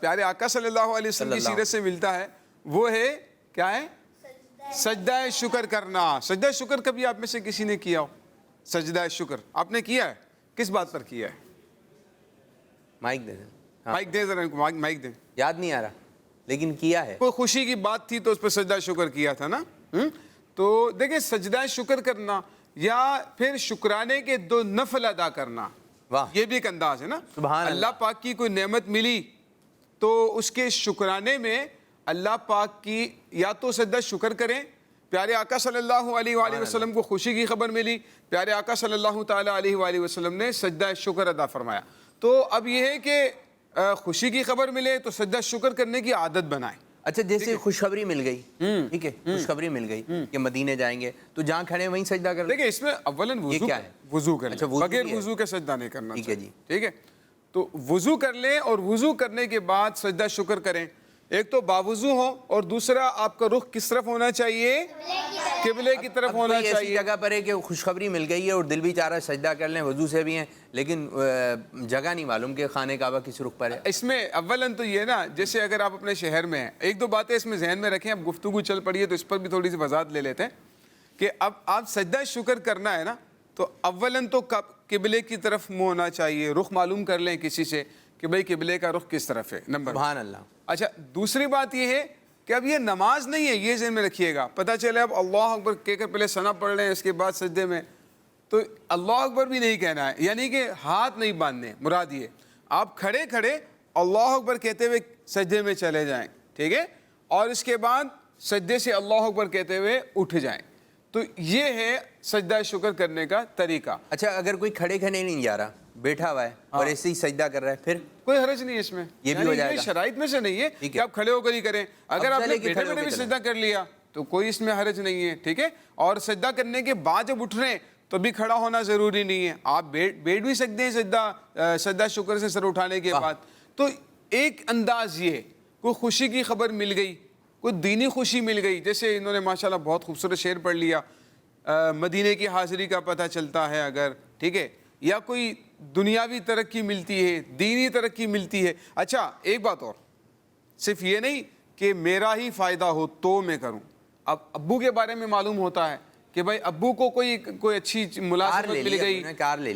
پیارے آقا صلی اللہ علیہ وسلم کی سیرت سے ملتا ہے وہ ہے کیا ہے؟ سجدہ شکر کرنا. سجدہ شکر کبھی آپ میں سے کسی نے کیا ہو؟ سجدہ شکر آپ نے کیا ہے؟ کس بات پر کیا ہے؟ مائک دے دیں. مائک دیں ذرا, مائک دیں. یاد نہیں آ رہا لیکن کیا ہے. کوئی خوشی کی بات تھی تو اس پہ سجدہ شکر کیا تھا نا. تو دیکھیں سجدہ شکر کرنا یا پھر شکرانے کے 2 نفل ادا کرنا, یہ بھی ایک انداز ہے نا. اللہ پاک کی کوئی نعمت ملی تو اس کے شکرانے میں اللہ پاک کی یا تو سجدہ شکر کریں. پیارے آقا صلی اللہ علیہ وآلہ وسلم کو خوشی کی خبر ملی, پیارے آقا صلی اللہ تعالیٰ علیہ وآلہ وسلم نے سجدہ شکر ادا فرمایا. تو اب یہ ہے کہ خوشی کی خبر ملے تو سجدہ شکر کرنے کی عادت بنائیں. اچھا جیسے خوشخبری مل گئی, ٹھیک ہے, خوشخبری مل گئی کہ مدینے جائیں گے تو جہاں کھڑے وہیں سجدہ کر لیں. دیکھیں اس میں اولاً وضو کر لیں, بغیر وضو کے سجدہ نہیں کرنا. ٹھیک ہے جی, ٹھیک ہے. تو وضو کر لیں اور وضو کرنے کے بعد سجدہ شکر کریں. ایک تو باوضو ہو اور دوسرا آپ کا رخ کس طرف ہونا چاہیے؟ قبلے کی طرف ہونا چاہیے. ایسی جگہ پر ہے کہ خوشخبری مل گئی ہے اور دل بھی چاہ رہا ہے سجدہ کر لیں, وضو سے بھی ہیں, لیکن جگہ نہیں معلوم کہ خانہ کعبہ کس رخ پر ہے. اس میں اولاً تو یہ نا, جیسے اگر آپ اپنے شہر میں ہیں, 1-2 باتیں اس میں ذہن میں رکھیں. اب گفتگو چل پڑی ہے تو اس پر بھی تھوڑی سی وضاحت لے لیتے ہیں کہ اب آپ سجدہ شکر کرنا ہے نا, تو اولاً تو قبلے کی طرف منہ ہونا چاہیے. رخ معلوم کر لیں کسی سے کہ بھئی قبلے کا رخ کس طرف ہے. نمبر سبحان اللہ. اچھا دوسری بات یہ ہے کہ اب یہ نماز نہیں ہے, یہ ذہن میں رکھیے گا. پتہ چلے اب اللہ اکبر کہہ کر پہلے ثنا پڑھ رہے ہیں اس کے بعد سجدے میں, تو اللہ اکبر بھی نہیں کہنا ہے, یعنی کہ ہاتھ نہیں باندھنے. مراد یہ آپ کھڑے کھڑے اللہ اکبر کہتے ہوئے سجدے میں چلے جائیں, ٹھیک ہے, اور اس کے بعد سجدے سے اللہ اکبر کہتے ہوئے اٹھ جائیں. تو یہ ہے سجدہ شکر کرنے کا طریقہ. اچھا اگر کوئی کھڑے کھڑے نہیں جا رہا, بیٹھا ہوا ہے اور ایسے ہی سجدہ کر رہا ہے, پھر کوئی حرج نہیں ہے اس میں. یہ بھی ہو جائے گا. شرائط میں سے نہیں ہے کہ آپ کھڑے ہو کر ہی کریں. اگر آپ نے بیٹھے بیٹھے بھی سجدہ کر لیا تو کوئی اس میں حرج نہیں ہے, ٹھیک ہے. اور سجدہ کرنے کے بعد جب اٹھ رہے ہیں تو بھی کھڑا ہونا ضروری نہیں ہے, آپ بیٹھ بھی سکتے ہیں سجدہ شکر سے سر اٹھانے کے بعد. تو ایک انداز یہ ہے, کوئی خوشی کی خبر مل گئی, کوئی دینی خوشی مل گئی, جیسے انہوں نے ماشاءاللہ بہت خوبصورت شعر پڑھ لیا, مدینے کی حاضری کا پتہ چلتا ہے اگر, ٹھیک ہے, یا کوئی دنیاوی ترقی ملتی ہے, دینی ترقی ملتی ہے. اچھا ایک بات اور, صرف یہ نہیں کہ میرا ہی فائدہ ہو تو میں کروں. اب ابو کے بارے میں معلوم ہوتا ہے کہ بھائی ابو کو کوئی اچھی ملازمت مل گئی,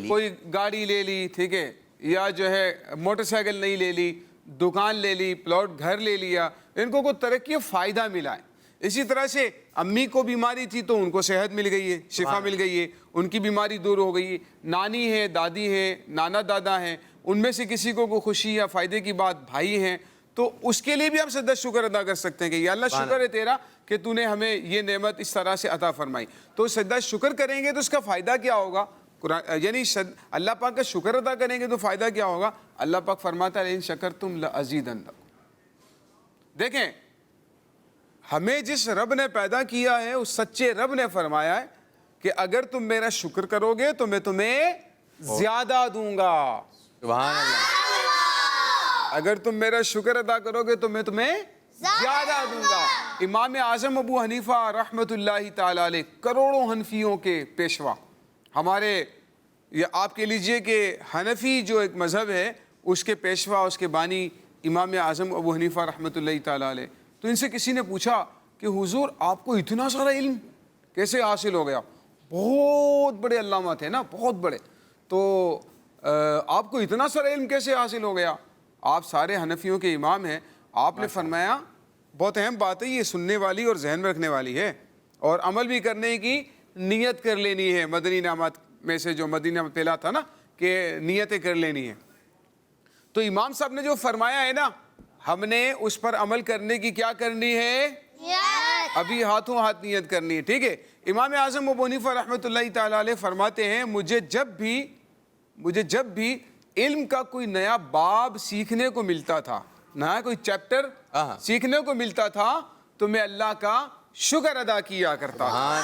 کوئی گاڑی لے لی, ٹھیک ہے, یا جو ہے موٹر سائیکل نہیں لے لی, دکان لے لی, پلاٹ گھر لے لیا, ان کو کوئی ترقی فائدہ ملا ہے. اسی طرح سے امی کو بیماری تھی تو ان کو صحت مل گئی ہے, شفا مل گئی ہے, ان کی بیماری دور ہو گئی ہے. نانی ہے, دادی ہے, نانا دادا ہیں, ان میں سے کسی کو کوئی خوشی یا فائدے کی بات, بھائی ہیں, تو اس کے لیے بھی آپ سجدہ شکر ادا کر سکتے ہیں کہ یا اللہ شکر ہے تیرا کہ تو نے ہمیں یہ نعمت اس طرح سے عطا فرمائی. تو سجدہ شکر کریں گے تو اس کا فائدہ کیا ہوگا؟ یعنی اللہ پاک کا شکر ادا کریں گے تو فائدہ کیا ہوگا؟ اللہ پاک فرماتا ہے ان شکرتم لازیدنکم. دیکھیں ہمیں جس رب نے پیدا کیا ہے اس سچے رب نے فرمایا ہے کہ اگر تم میرا شکر کرو گے تو میں تمہیں زیادہ دوں گا. سبحان اللہ. اگر تم میرا شکر ادا کرو گے تو میں تمہیں زیادہ دوں گا. امام اعظم ابو حنیفہ رحمۃ اللہ تعالیٰ علیہ, کروڑوں حنفیوں کے پیشوا, ہمارے یہ آپ کہہ لیجئے کہ حنفی جو ایک مذہب ہے اس کے پیشوا, اس کے بانی امام اعظم ابو حنیفہ رحمۃ اللہ تعالیٰ علیہ. تو ان سے کسی نے پوچھا کہ حضور آپ کو اتنا سارا علم کیسے حاصل ہو گیا؟ بہت بڑے علامہ تھے نا, بہت بڑے, تو آپ کو اتنا سارا علم کیسے حاصل ہو گیا؟ آپ سارے حنفیوں کے امام ہیں. آپ نے فرمایا بہت اہم بات ہے, یہ سننے والی اور ذہن میں رکھنے والی ہے, اور عمل بھی کرنے کی نیت کر لینی ہے. مدنی انعامات میں سے جو مدنی انعامات پہلا تھا نا کہ نیتیں کر لینی ہے. تو امام صاحب نے جو فرمایا ہے نا, ہم نے اس پر عمل کرنے کی کیا کرنی ہے؟ ابھی ہاتھوں ہاتھ نیت کرنی ہے, ٹھیک ہے. امام اعظم ابو حنیفہ رحمۃ اللہ تعالیٰ علیہ فرماتے ہیں مجھے جب بھی علم کا کوئی نیا باب سیکھنے کو ملتا تھا, نیا کوئی چیپٹر سیکھنے کو ملتا تھا, تو میں اللہ کا شکر ادا کیا کرتا تھا.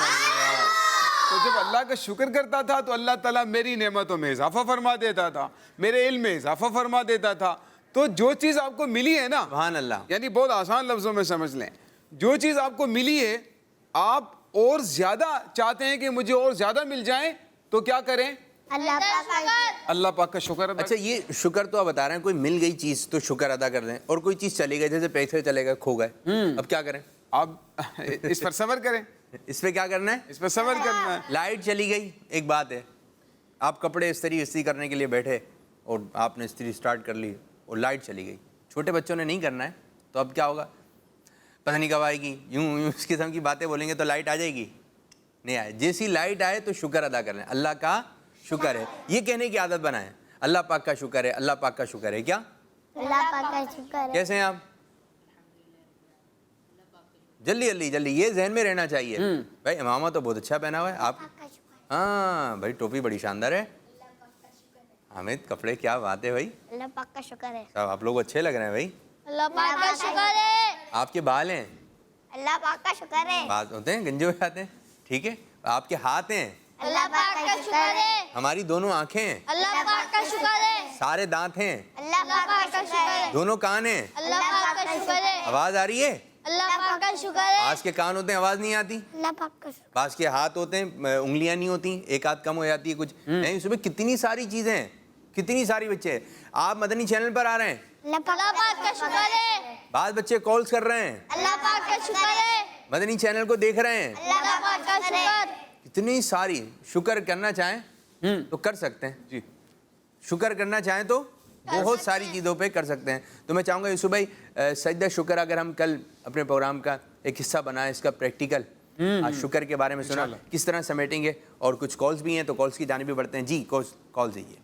تو جب اللہ کا شکر کرتا تھا تو اللہ تعالیٰ میری نعمتوں میں اضافہ فرما دیتا تھا, میرے علم میں اضافہ فرما دیتا تھا. تو جو چیز آپ کو ملی ہے نا, سبحان اللہ, یعنی بہت آسان لفظوں میں سمجھ لیں, جو چیز آپ کو ملی ہے آپ اور زیادہ چاہتے ہیں کہ مجھے اور زیادہ مل جائیں, تو کیا کریں؟ اللہ پاک کا شکر ادا. اچھا یہ شکر تو آپ بتا رہے ہیں, کوئی مل گئی چیز تو شکر ادا کر دیں, اور کوئی چیز چلی گئی, جیسے پیسے چلے گئے, کھو گئے, اب کیا کریں؟ آپ اس پر صبر کریں. اس پہ کیا کرنا ہے؟ اس پہ صبر کرنا ہے. لائٹ چلی گئی, ایک بات ہے, آپ کپڑے استری کرنے کے لیے بیٹھے اور آپ نے استری سٹارٹ کر لی اور لائٹ چلی گئی. چھوٹے بچوں نے نہیں کرنا ہے, تو اب کیا ہوگا؟ پتہ نہیں کب آئے گی, یوں اس قسم کی باتیں بولیں گے تو لائٹ آ جائے گی؟ نہیں آئے. جیسی لائٹ آئے تو شکر ادا کر لیں, اللہ کا شکر ہے, یہ کہنے کی عادت بنائیں, اللہ پاک کا شکر ہے, اللہ پاک کا شکر ہے. کیا اللہ پاک کا شکر ہے. کیسے ہیں آپ؟ جلدی یہ ذہن میں رہنا چاہیے. بھائی امامہ تو بہت اچھا پہنا ہوا ہے آپ. ہاں بھائی ٹوپی بڑی شاندار ہے. حامد کپڑے کیا بات ہے بھائی, اللہ پاک کا شکر ہے. آپ لوگ اچھے لگ رہے ہیں بھائی. اللہ پاک کا شکر ہے. آپ کے بال ہیں, اللہ پاک کا شکر ہے. بال ہوتے ہیں گنجے ہو جاتے ہیں, ٹھیک ہے. آپ کے ہاتھ ہیں, اللہ پاک کا شکر ہے. ہماری دونوں آنکھیں ہیں, اللہ پاک کا شکر ہے. سارے دانت ہیں, اللہ پاک کا شکر ہے. دونوں کان ہیں, اللہ پاک کا شکر ہے. آواز آ رہی ہے, اللہ پاک کا شکر ہے. بعض کے کان ہوتے ہیں آواز نہیں آتی, اللہ پاک کا شکر. بعض کے ہاتھ ہوتے ہیں انگلیاں نہیں ہوتی, ایک ہاتھ کم ہو جاتی ہے کچھ. اس میں کتنی ساری چیزیں ہیں, کتنی ساری بچے ہیں. آپ مدنی چینل پر آ رہے ہیں, اللہ پاک کا شکر ہے. بعض بچے کالز کر رہے ہیں, اللہ پاک کا شکر ہے. مدنی چینل کو دیکھ رہے ہیں. اللہ پاک کا شکر. کتنی ساری. شکر کرنا چاہیں تو کر سکتے ہیں جی, شکر کرنا چاہیں تو بہت ساری چیزوں پہ کر سکتے ہیں. تو میں چاہوں گا یوسف بھائی, سجدہ شکر اگر ہم کل اپنے پروگرام کا ایک حصہ بنائیں, اس کا پریکٹیکل شکر کے بارے میں سنا, کس طرح سمیٹیں گے, اور کچھ کالز بھی ہیں تو کالز کی جانب بھی بڑھتے ہیں. جی کالز دیجیے.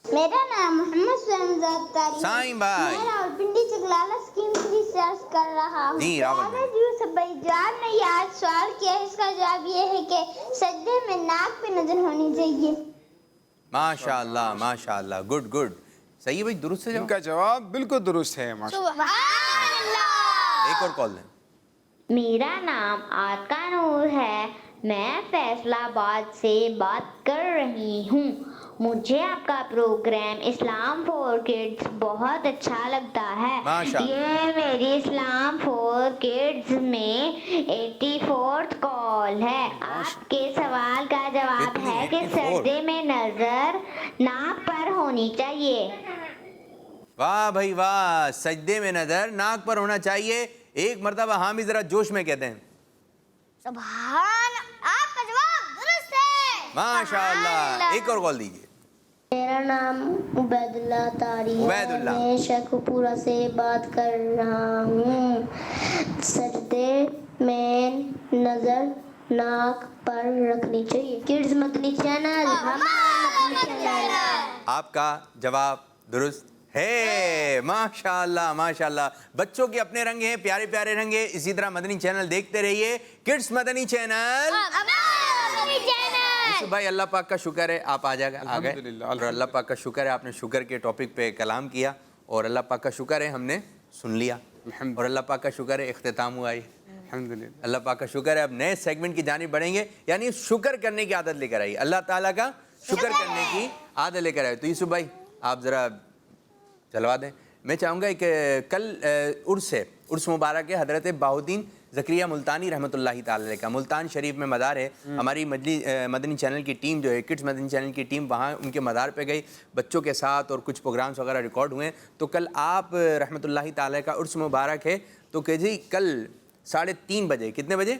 میرا نام محمد سہمزاد تاریخ. سائیں بھائی, میں راولپنڈی چکلالہ اسکیم سے ریسرچ کر رہا ہوں. جی راولپنڈی. یوسف بھائی جان نے یہ آج سوال کیا, اس کا جواب یہ ہے کہ سجدے میں ناک پہ نظر ہونی چاہیے. ماشاء اللہ ماشاء اللہ, گڈ. صحیح ہے بھائی, درست ہے ان کا جواب بالکل درست ہے. سبحان اللہ. ایک اور کال دیں. میرا نام آقا نور ہے, میں فیصلہ آباد سے بات کر رہی ہوں. مجھے آپ کا پروگرام اسلام فور کڈز بہت اچھا لگتا ہے. یہ میری اسلام فور کڈز میں 84th کال ہے. آپ کے سوال کا جواب ہے کہ سجدے میں نظر ناک پر ہونی چاہیے. واہ بھائی واہ, سجدے میں نظر ناک پر ہونا چاہیے. ایک مرتبہ حامی ذرا جوش میں کہتے ہیں سبحان. آپ کا جواب درست ہے. ماشاء اللہ. ایک اور کال دیجیے. میرا نام عبید اللہ تاریخ ہے, میں شیخ پورہ سے بات کر رہا ہوں. سجدے میں نظر ناک پر رکھنی چاہیے. کڈز مدنی چینل. آپ کا جواب درست ہے. ماشاء اللہ ماشاء اللہ. بچوں کے اپنے رنگ ہیں, پیارے پیارے رنگ ہیں. اسی طرح مدنی چینل دیکھتے رہیے, کڈز مدنی چینل. بھائی اللہ پاک کا شکر ہے, آپ آ گئے. اور اللہ پاک کا شکر ہے, آپ نے شکر کے ٹاپک پہ کلام کیا, اور اللہ پاک کا شکر ہے ہم نے سن لیا, اور اللہ پاک کا شکر ہے اختتام ہوا ہے. اللہ پاک کا شکر ہے. اب نئے سیگمنٹ کی جانب بڑھیں گے, یعنی شکر کرنے کی عادت لے کر آئیے, اللہ تعالیٰ کا شکر کرنے کی عادت لے کر آئیے. تو یوسف بھائی آپ ذرا چلوا دیں. میں چاہوں گا کہ کل عرس ہے, عرس مبارک ہے حضرت بہاؤالدین زکریا ملتانی رحمۃ اللہ تعالی علیہ کا. ملتان شریف میں مزار ہے. ہماری مدنی چینل کی ٹیم جو ہے, کڈز مدنی چینل کی ٹیم وہاں ان کے مزار پہ گئی بچوں کے ساتھ, اور کچھ پروگرامس وغیرہ ریکارڈ ہوئے. تو کل آپ رحمۃ اللہ تعالی کا عرس مبارک ہے, تو کہ جی کل 3:30 بجے, کتنے بجے؟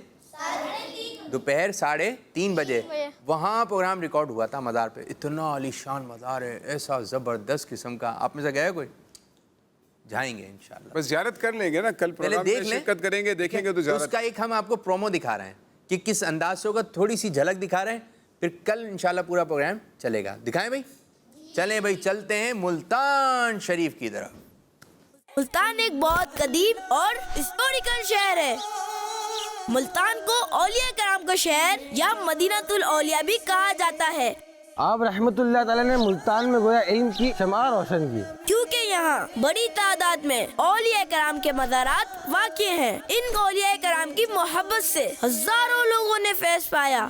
دوپہر 3:30 بجے وہاں پروگرام ریکارڈ ہوا تھا مزار پہ. اتنا عالی شان مزار ہے, ایسا زبردست قسم کا. آپ میں سے گیا کوئی؟ جائیں گے انشاءاللہ. بس زیارت کر لیں گے نا, کل پروگرام میں شرکت کریں گے, دیکھیں گے تو زیارت. اس کا ایک ہم آپ کو پرومو دکھا رہے ہیں کہ کس انداز سے ہوگا, تھوڑی سی جھلک دکھا رہے ہیں, پھر کل انشاءاللہ پورا پروگرام چلے گا. دکھائیں بھائی, چلیں بھائی چلتے ہیں ملتان شریف کی طرف. ملتان ایک بہت قدیم اور ہسٹوریکل شہر ہے. ملتان کو اولیاء کرام کا شہر یا مدینہ الاولیاء بھی کہا جاتا ہے. آپ رحمت اللہ تعالیٰ نے ملتان میں گویا علم کی شمع روشن کی، کیونکہ یہاں بڑی تعداد میں اولیاء کرام کے مزارات واقع ہیں. ان اولیاء کرام کی محبت سے ہزاروں لوگوں نے فیض پایا.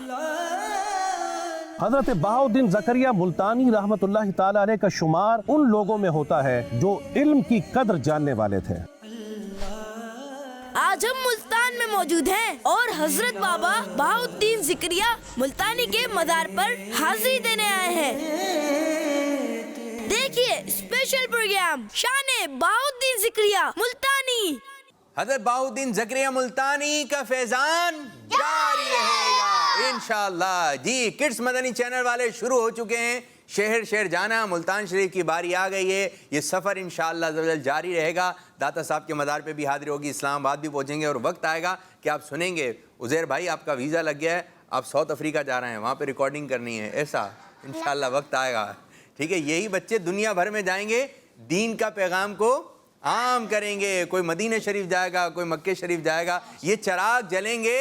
حضرت بہاؤالدین زکریہ ملتانی رحمت اللہ تعالی علیہ کا شمار ان لوگوں میں ہوتا ہے جو علم کی قدر جاننے والے تھے. آج ہم ملتان میں موجود ہیں اور حضرت بابا بہاؤالدین زکریا ملتانی کے مزار پر حاضری دینے آئے ہیں. دیکھیے اسپیشل پروگرام شان بہاؤالدین زکریا ملتانی. حضرت بہاؤالدین زکریا ملتانی کا فیضان جاری رہے گا انشاءاللہ. جی کڈس مدنی چینل والے شروع ہو چکے ہیں. شہر شہر جانا، ملتان شریف کی باری آ گئی ہے. یہ سفر انشاءاللہ جاری رہے گا. داتا صاحب کے مزار پہ بھی حاضری ہوگی، اسلام آباد بھی پہنچیں گے اور وقت آئے گا کہ آپ سنیں گے عزیر بھائی آپ کا ویزا لگ گیا ہے، آپ ساؤتھ افریقہ جا رہے ہیں، وہاں پہ ریکارڈنگ کرنی ہے. ایسا انشاءاللہ وقت آئے گا. ٹھیک ہے، یہی بچے دنیا بھر میں جائیں گے، دین کا پیغام کو عام کریں گے. کوئی مدینہ شریف جائے گا، کوئی مکہ شریف جائے گا. یہ چراغ جلیں گے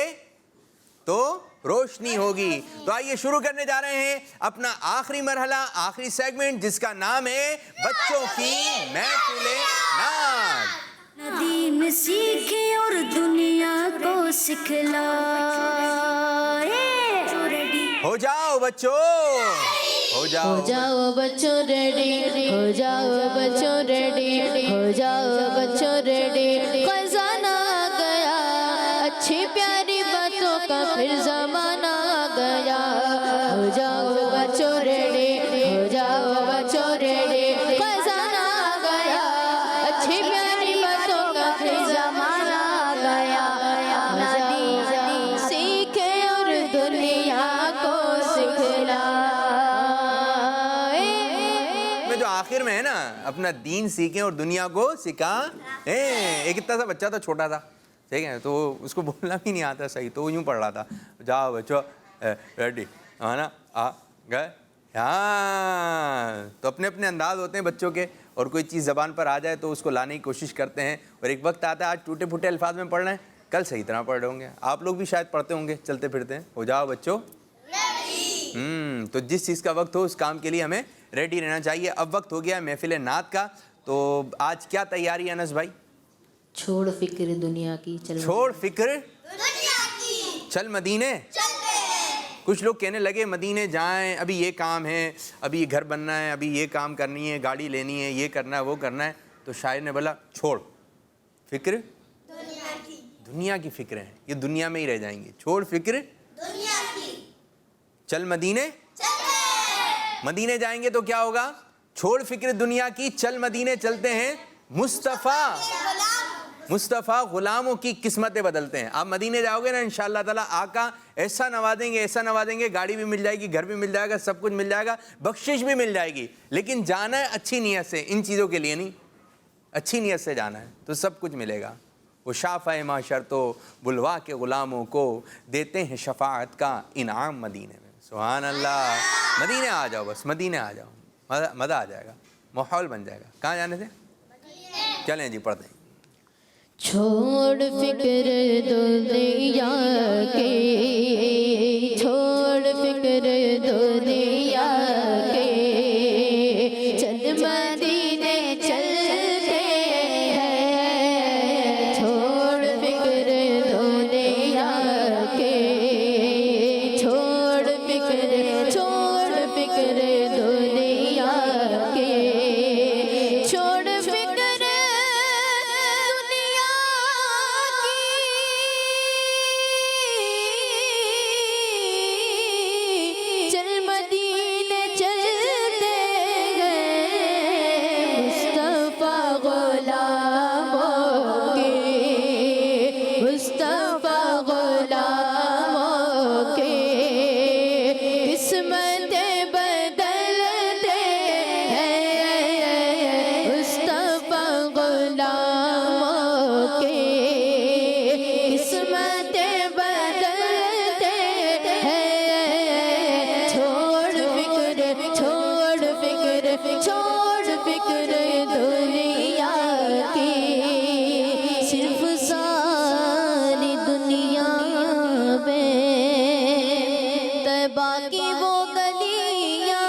تو روشنی ہوگی. تو آئیے شروع کرنے جا رہے ہیں اپنا آخری مرحلہ، آخری سیگمنٹ جس کا نام ہے بچوں کی محفل نعت. دین سیکھے اور دنیا کو سکھلائے. ہو جاؤ بچوں، ہو جاؤ، ہو جاؤ بچوں ریڈی، ہو جاؤ بچوں ریڈی، ہو جاؤ بچوں ریڈی. خزانہ آ گیا اچھی پیاری باتوں کا پھر زمانہ آ گیا. ہو جاؤ بچوں ریڈی، ہو جاؤ بچوں ریڈی. خزانہ آ گیا اچھی پیاری باتوں کا پھر زمانہ آ گیا. دین سیکھے اور دنیا کو سکھلائے. جو آخر میں ہے نا اپنا دین سیکھیں اور دنیا کو سکھائیں. ایک اتنا سا بچہ تھا، چھوٹا تھا، ٹھیک ہے، تو اس کو بولنا بھی نہیں آتا صحیح، تو وہ یوں پڑھ رہا تھا، جاؤ بچوں ریڈی ہے نا آ گئے. ہاں تو اپنے اپنے انداز ہوتے ہیں بچوں کے، اور کوئی چیز زبان پر آ جائے تو اس کو لانے کی کوشش کرتے ہیں. اور ایک وقت آتا ہے آج ٹوٹے پھوٹے الفاظ میں پڑھ رہے ہیں، کل صحیح طرح پڑھ رہے ہوں گے. آپ لوگ بھی شاید پڑھتے ہوں گے چلتے پھرتے ہیں. ہو جاؤ بچوں. تو جس چیز کا وقت ہو اس کام کے لیے ہمیں ریڈی رہنا چاہیے. اب وقت ہو گیا محفل نعت کا. تو آج کیا تیاری ہے انس بھائی؟ چھوڑ فکر دنیا کی، چھوڑ فکر دنیا کی، چل مدینے. کچھ لوگ کہنے لگے مدینے جائیں، ابھی یہ کام ہے، ابھی یہ گھر بننا ہے، ابھی یہ کام کرنی ہے، گاڑی لینی ہے، یہ کرنا ہے، وہ کرنا ہے. تو شاعر نے بولا چھوڑ فکر دنیا کی فکریں ہیں، یہ دنیا میں ہی رہ جائیں گی. چھوڑ فکر دنیا کی، چل مدینے. مدینے جائیں گے تو کیا ہوگا؟ چھوڑ فکر دنیا کی، چل مدینے چلتے ہیں. مصطفیٰ غلاموں کی قسمتیں بدلتے ہیں. آپ مدینے جاؤ گے نا انشاءاللہ تعالیٰ آقا ایسا نوازیں گے، ایسا نوازیں گے، گاڑی بھی مل جائے گی، گھر بھی مل جائے گا، سب کچھ مل جائے گا، بخشش بھی مل جائے گی. لیکن جانا ہے اچھی نیت سے، ان چیزوں کے لیے نہیں، اچھی نیت سے جانا ہے تو سب کچھ ملے گا. وہ شافع معاشر تو بلوا کے غلاموں کو دیتے ہیں شفاعت کا انعام مدینے میں. سبحان اللہ. مدینے آ جاؤ، بس مدینے آ جاؤ، مزہ آ جائے گا، ماحول بن جائے گا. کہاں جانے تھے؟ چلیں جی پڑھتے ہیں. چھوڑ فکر دنیا کے، چھوڑ فکر دنیا کے، چل مدینے چلتے ہیں. چھوڑ فکر دنیا کے، چھوڑ فکر دنیا کے، چھوڑ فکر باقی وہ گلیاں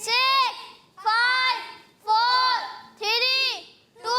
6, 5, 4, 3, 2,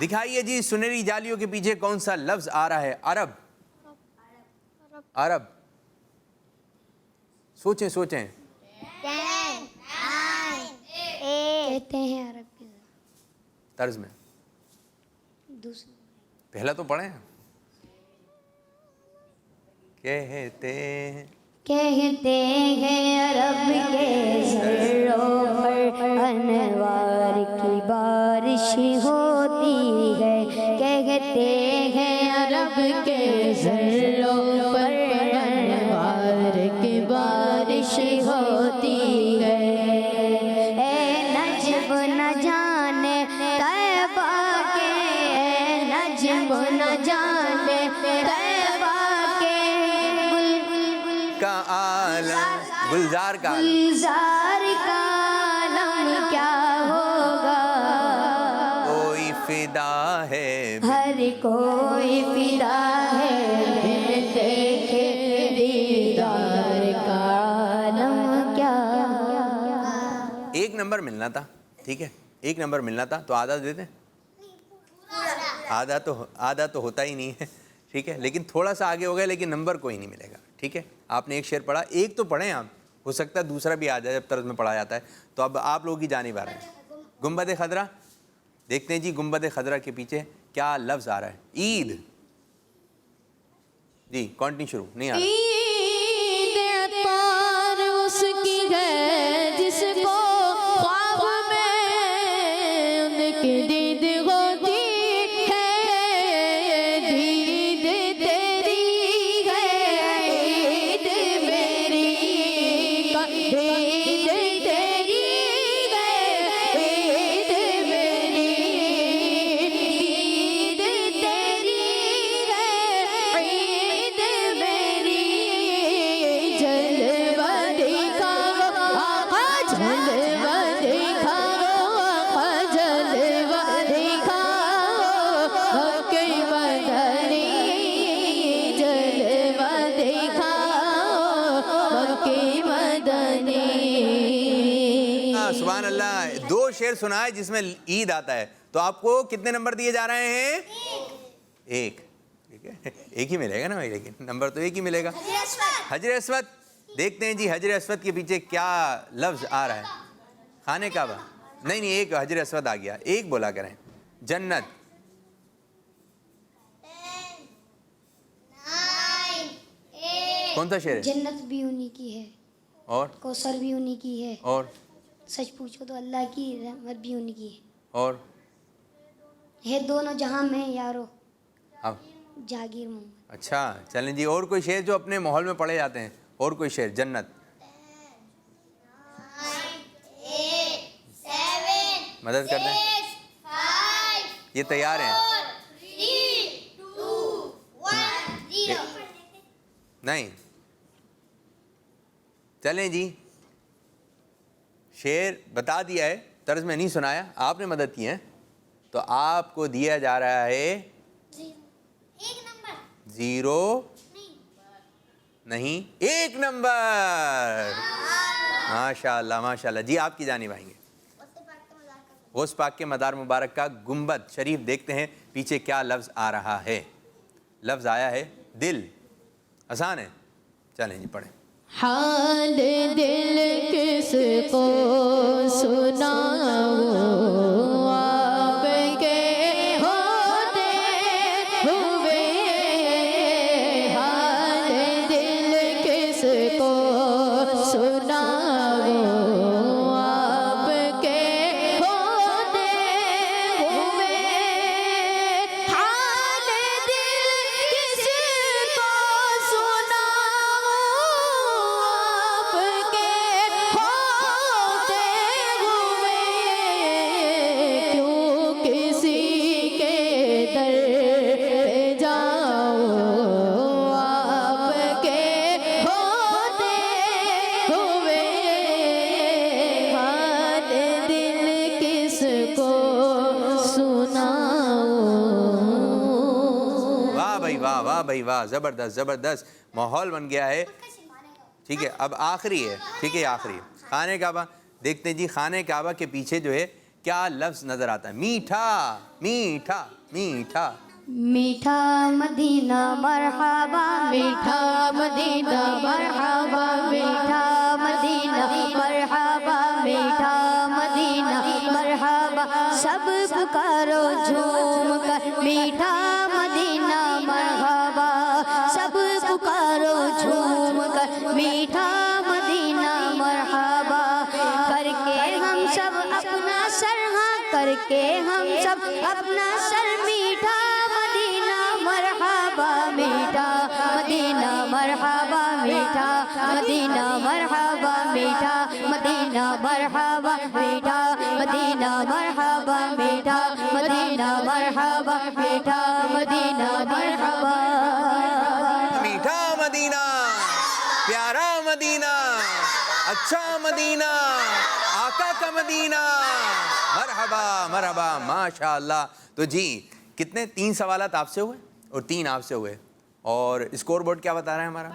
دکھائیے جی سنہری جالیوں کے پیچھے کون سا لفظ آ رہا ہے؟ عرب، عرب، سوچیں سوچیں. کہتے ہیں عرب کے طرز میں پہلا تو پڑھیں. کہتے ہیں عرب کے ذروں پر انوار کی بارش ہوتی ہے. کہتے ہیں عرب کے ذروں پر انوار کی بارش ہوتی ہے. اے نجم نہ جانے طیبہ کے، اے نجم نہ جانے طیبہ کا عالم، گلزار کا عالم، گلزار کا عالم کیا ہوگا. کوئی فدا ہے، ہر کوئی فدا ہے، دیکھے دیدار کا عالم کیا. ایک نمبر ملنا تھا، ٹھیک ہے، ایک نمبر ملنا تھا تو آدھا دے دیں. آدھا تو ہوتا ہی نہیں ہے، ٹھیک ہے، لیکن تھوڑا سا آگے ہو گیا، لیکن نمبر کوئی نہیں ملے گا. ٹھیک ہے، آپ نے ایک شعر پڑھا، ایک تو پڑھیں آپ، ہو سکتا ہے دوسرا بھی آ جائے جب طرز میں پڑھا جاتا ہے. تو اب آپ لوگوں کی جانب آ رہے ہیں گنبد خضرا. دیکھتے ہیں جی گنبد خضرا کے پیچھے کیا لفظ آ رہا ہے. عید. جی کنٹینیو شروع نہیں آ رہا. عید اتوار اس کی ہے جس کو خواب میں ان کی دید ہوتی ہے. دید تیری ہے عید میری کا، دید تیری ہے عید میری، دید تیری ہے عید میری. جلوہ دکھاؤ آقا، جلوہ دکھاؤ آقا، جلوہ دکھاؤ مکہ مدنی، جلوہ دکھاؤ مکہ مدنی. سبحان اللہ. دو شعر سنائے جس میں عید آتا ہے، تو آپ کو کتنے نمبر دیے جا رہے ہیں؟ ایک. ٹھیک ہے، ایک ہی ملے گا نا بھائی، لیکن نمبر تو ایک ہی ملے گا. حجر اسود. دیکھتے ہیں جی حجر اسود کے پیچھے کیا لفظ آ رہا ہے. خانہ کعبہ نہیں، ایک حجر اسود آ گیا، ایک بولا کریں. جنت. کون سا شعر ہے؟ جنت بھی انہی کی ہے اور کوثر بھی انہی کی ہے، اور سچ پوچھو تو اللہ کی رحمت بھی انہی کی ہے. اور ہے دونوں جہاں میں یارو اب جاگیر محمد. اچھا چلیں جی، اور کوئی شعر جو اپنے ماحول میں پڑھے جاتے ہیں، اور کوئی شعر. جنت. مدد کر دیں، یہ تیار ہیں؟ نہیں چلیں جی، شعر بتا دیا ہے، طرز میں نہیں سنایا، آپ نے مدد کی ہے، تو آپ کو دیا جا رہا ہے 0 نہیں 1 نمبر. ماشاء اللہ ماشاء اللہ. جی آپ کی جانب آئیں گے. غوث پاک کے مدار مبارک کا گنبد شریف. دیکھتے ہیں پیچھے کیا لفظ آ رہا ہے. لفظ آیا ہے دل. آسان ہے، چلیں جی پڑھیں. حال دل کس کو سناؤں آپ کے ہوتے ہوئے. حال دل کس کو سناؤں آپ کے ہوتے ہوئے. حال دل کس کو سناؤں آپ کے ہوتے ہوئے. کیوں کسی کے در پہ جاؤں آپ کے ہوتے ہوئے. حال دل کس کو سناؤں. واہ بھائی واہ، واہ بھائی واہ، زبردست زبردست. ماحول بن گیا ہے. ٹھیک ہے اب آخری ہے، ٹھیک ہے آخری ہے. خانہ کعبہ. دیکھتے ہیں جی خانہ کعبہ کے پیچھے جو ہے کیا لفظ نظر آتا ہے؟ میٹھا میٹھا میٹھا. میٹھا مدینہ مرحبا میٹھا مدینہ مرحبا میٹھا مدینہ مرحبا میٹھا مدینہ مرحبا سب پکارو جھوم کر میٹھا مدینہ مرحبا سب پکارو جھوم کر میٹھا مدینہ مرحبا کر کے ہم سب اپنا سر ہاں کر کے ہم سب اپنا سر میٹھا مرحبا میٹھا مدینہ مرحبا میٹھا مدینہ مرحبا میٹھا مدینہ مرحبا میٹھا مدینہ مرحبا میٹھا مدینہ مرحبا میٹھا مدینہ مرحبا. میٹھا مدینہ، پیارا مدینہ، اچھا مدینہ، آقا کا مدینہ. مرحبا مرحبا ماشاءاللہ. تو جی کتنے 3 سوالات آپ سے ہوئے اور 3 آپ سے ہوئے. اور اسکور بورڈ کیا بتا رہا ہے ہمارا؟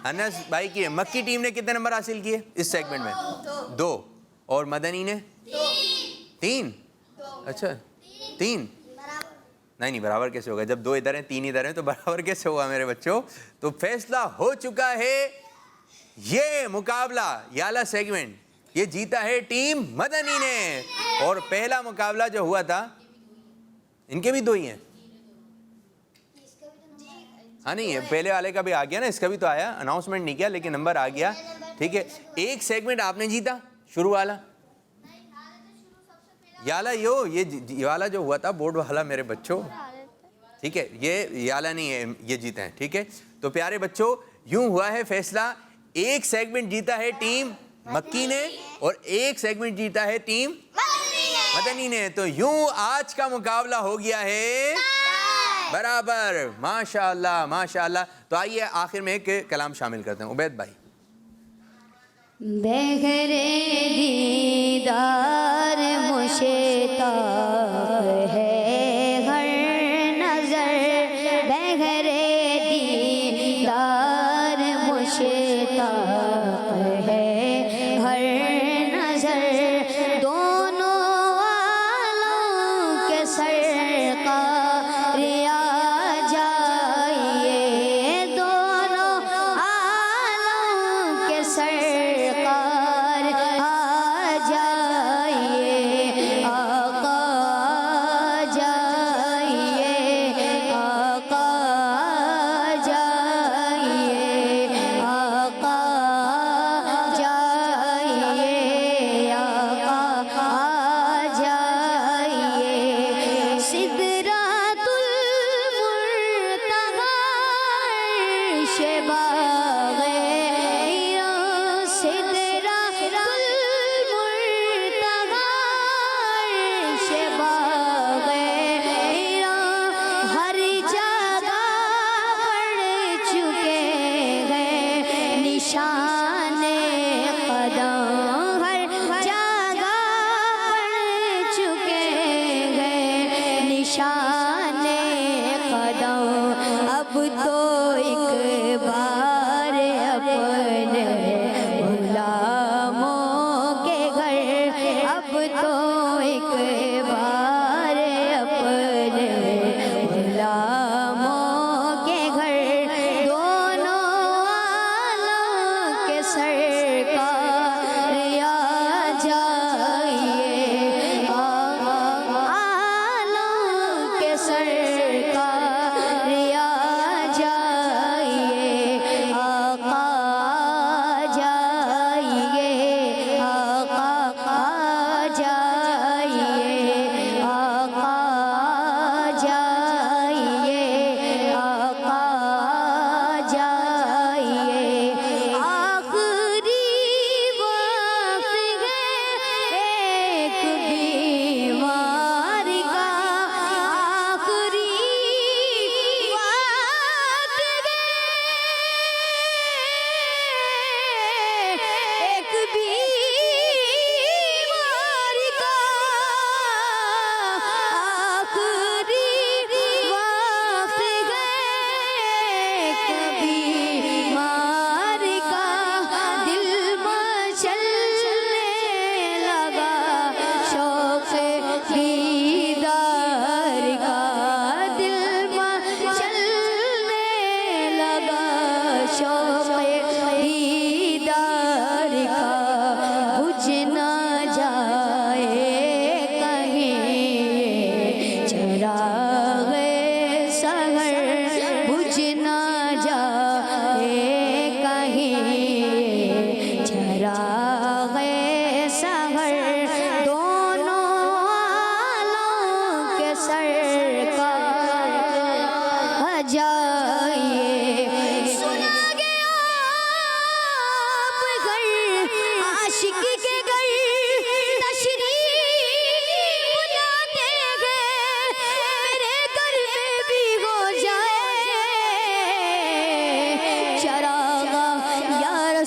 انس بھائی کی مکی ٹیم نے کتنے نمبر حاصل کیے اس سیگمنٹ میں؟ 2. اور مدنی نے 3. اچھا 3. نہیں برابر کیسے ہوگا؟ جب 2 ادھر ہیں 3 ادھر ہیں تو برابر کیسے ہوگا میرے بچوں؟ تو فیصلہ ہو چکا ہے. یہ مقابلہ یالا سیگمنٹ یہ جیتا ہے ٹیم مدنی نے. اور پہلا مقابلہ جو ہوا تھا ان کے بھی 2 ہی ہیں. ہاں نہیں پہلے والے کا بھی آ گیا نا، اس کا بھی تو آیا، اناؤنسمنٹ نہیں کیا لیکن نمبر آ گیا. ٹھیک ہے، ایک سیگمنٹ آپ نے جیتا شروع والا یالا. یہ والا جو ہوا تھا بورڈ والا میرے بچوں، ٹھیک ہے، یہ یالا نہیں ہے، یہ جیتا ہے. ٹھیک ہے، تو پیارے بچوں یوں ہوا ہے فیصلہ. ایک سیگمنٹ جیتا ہے ٹیم مکی نے اور ایک سیگمنٹ جیتا ہے ٹیم مدنی نے. تو یوں آج کا مقابلہ ہو گیا ہے برابر. ماشاءاللہ ماشاءاللہ. تو آئیے آخر میں ایک کلام شامل کرتے ہیں. عبید بھائی. بغیر دیدار مشتاق ہے ہر نظر بغیر دیدار مشتاق ہے ہر نظر دونوں عالم کے سرکار آ جائیے دونوں عالم کے سرکار آ جائیے آقا آ جائیے آقا آ جائیے آقا آ جائیے آقا آ جائیے. سدرۃ المنتہی عرش باغ سدرۃ المنتہی عرش باغ ہر جگہ پڑ چکے ہیں نشان قدم ہر جگہ پڑ چکے ہیں نشان قدم. اب تو ایک بار اپنے غلاموں کے گھر اب تو ایک بار اپنے غلاموں کے گھر دونوں عالم کے سرکار آ جائیے عالم کے سرکار آ جائیے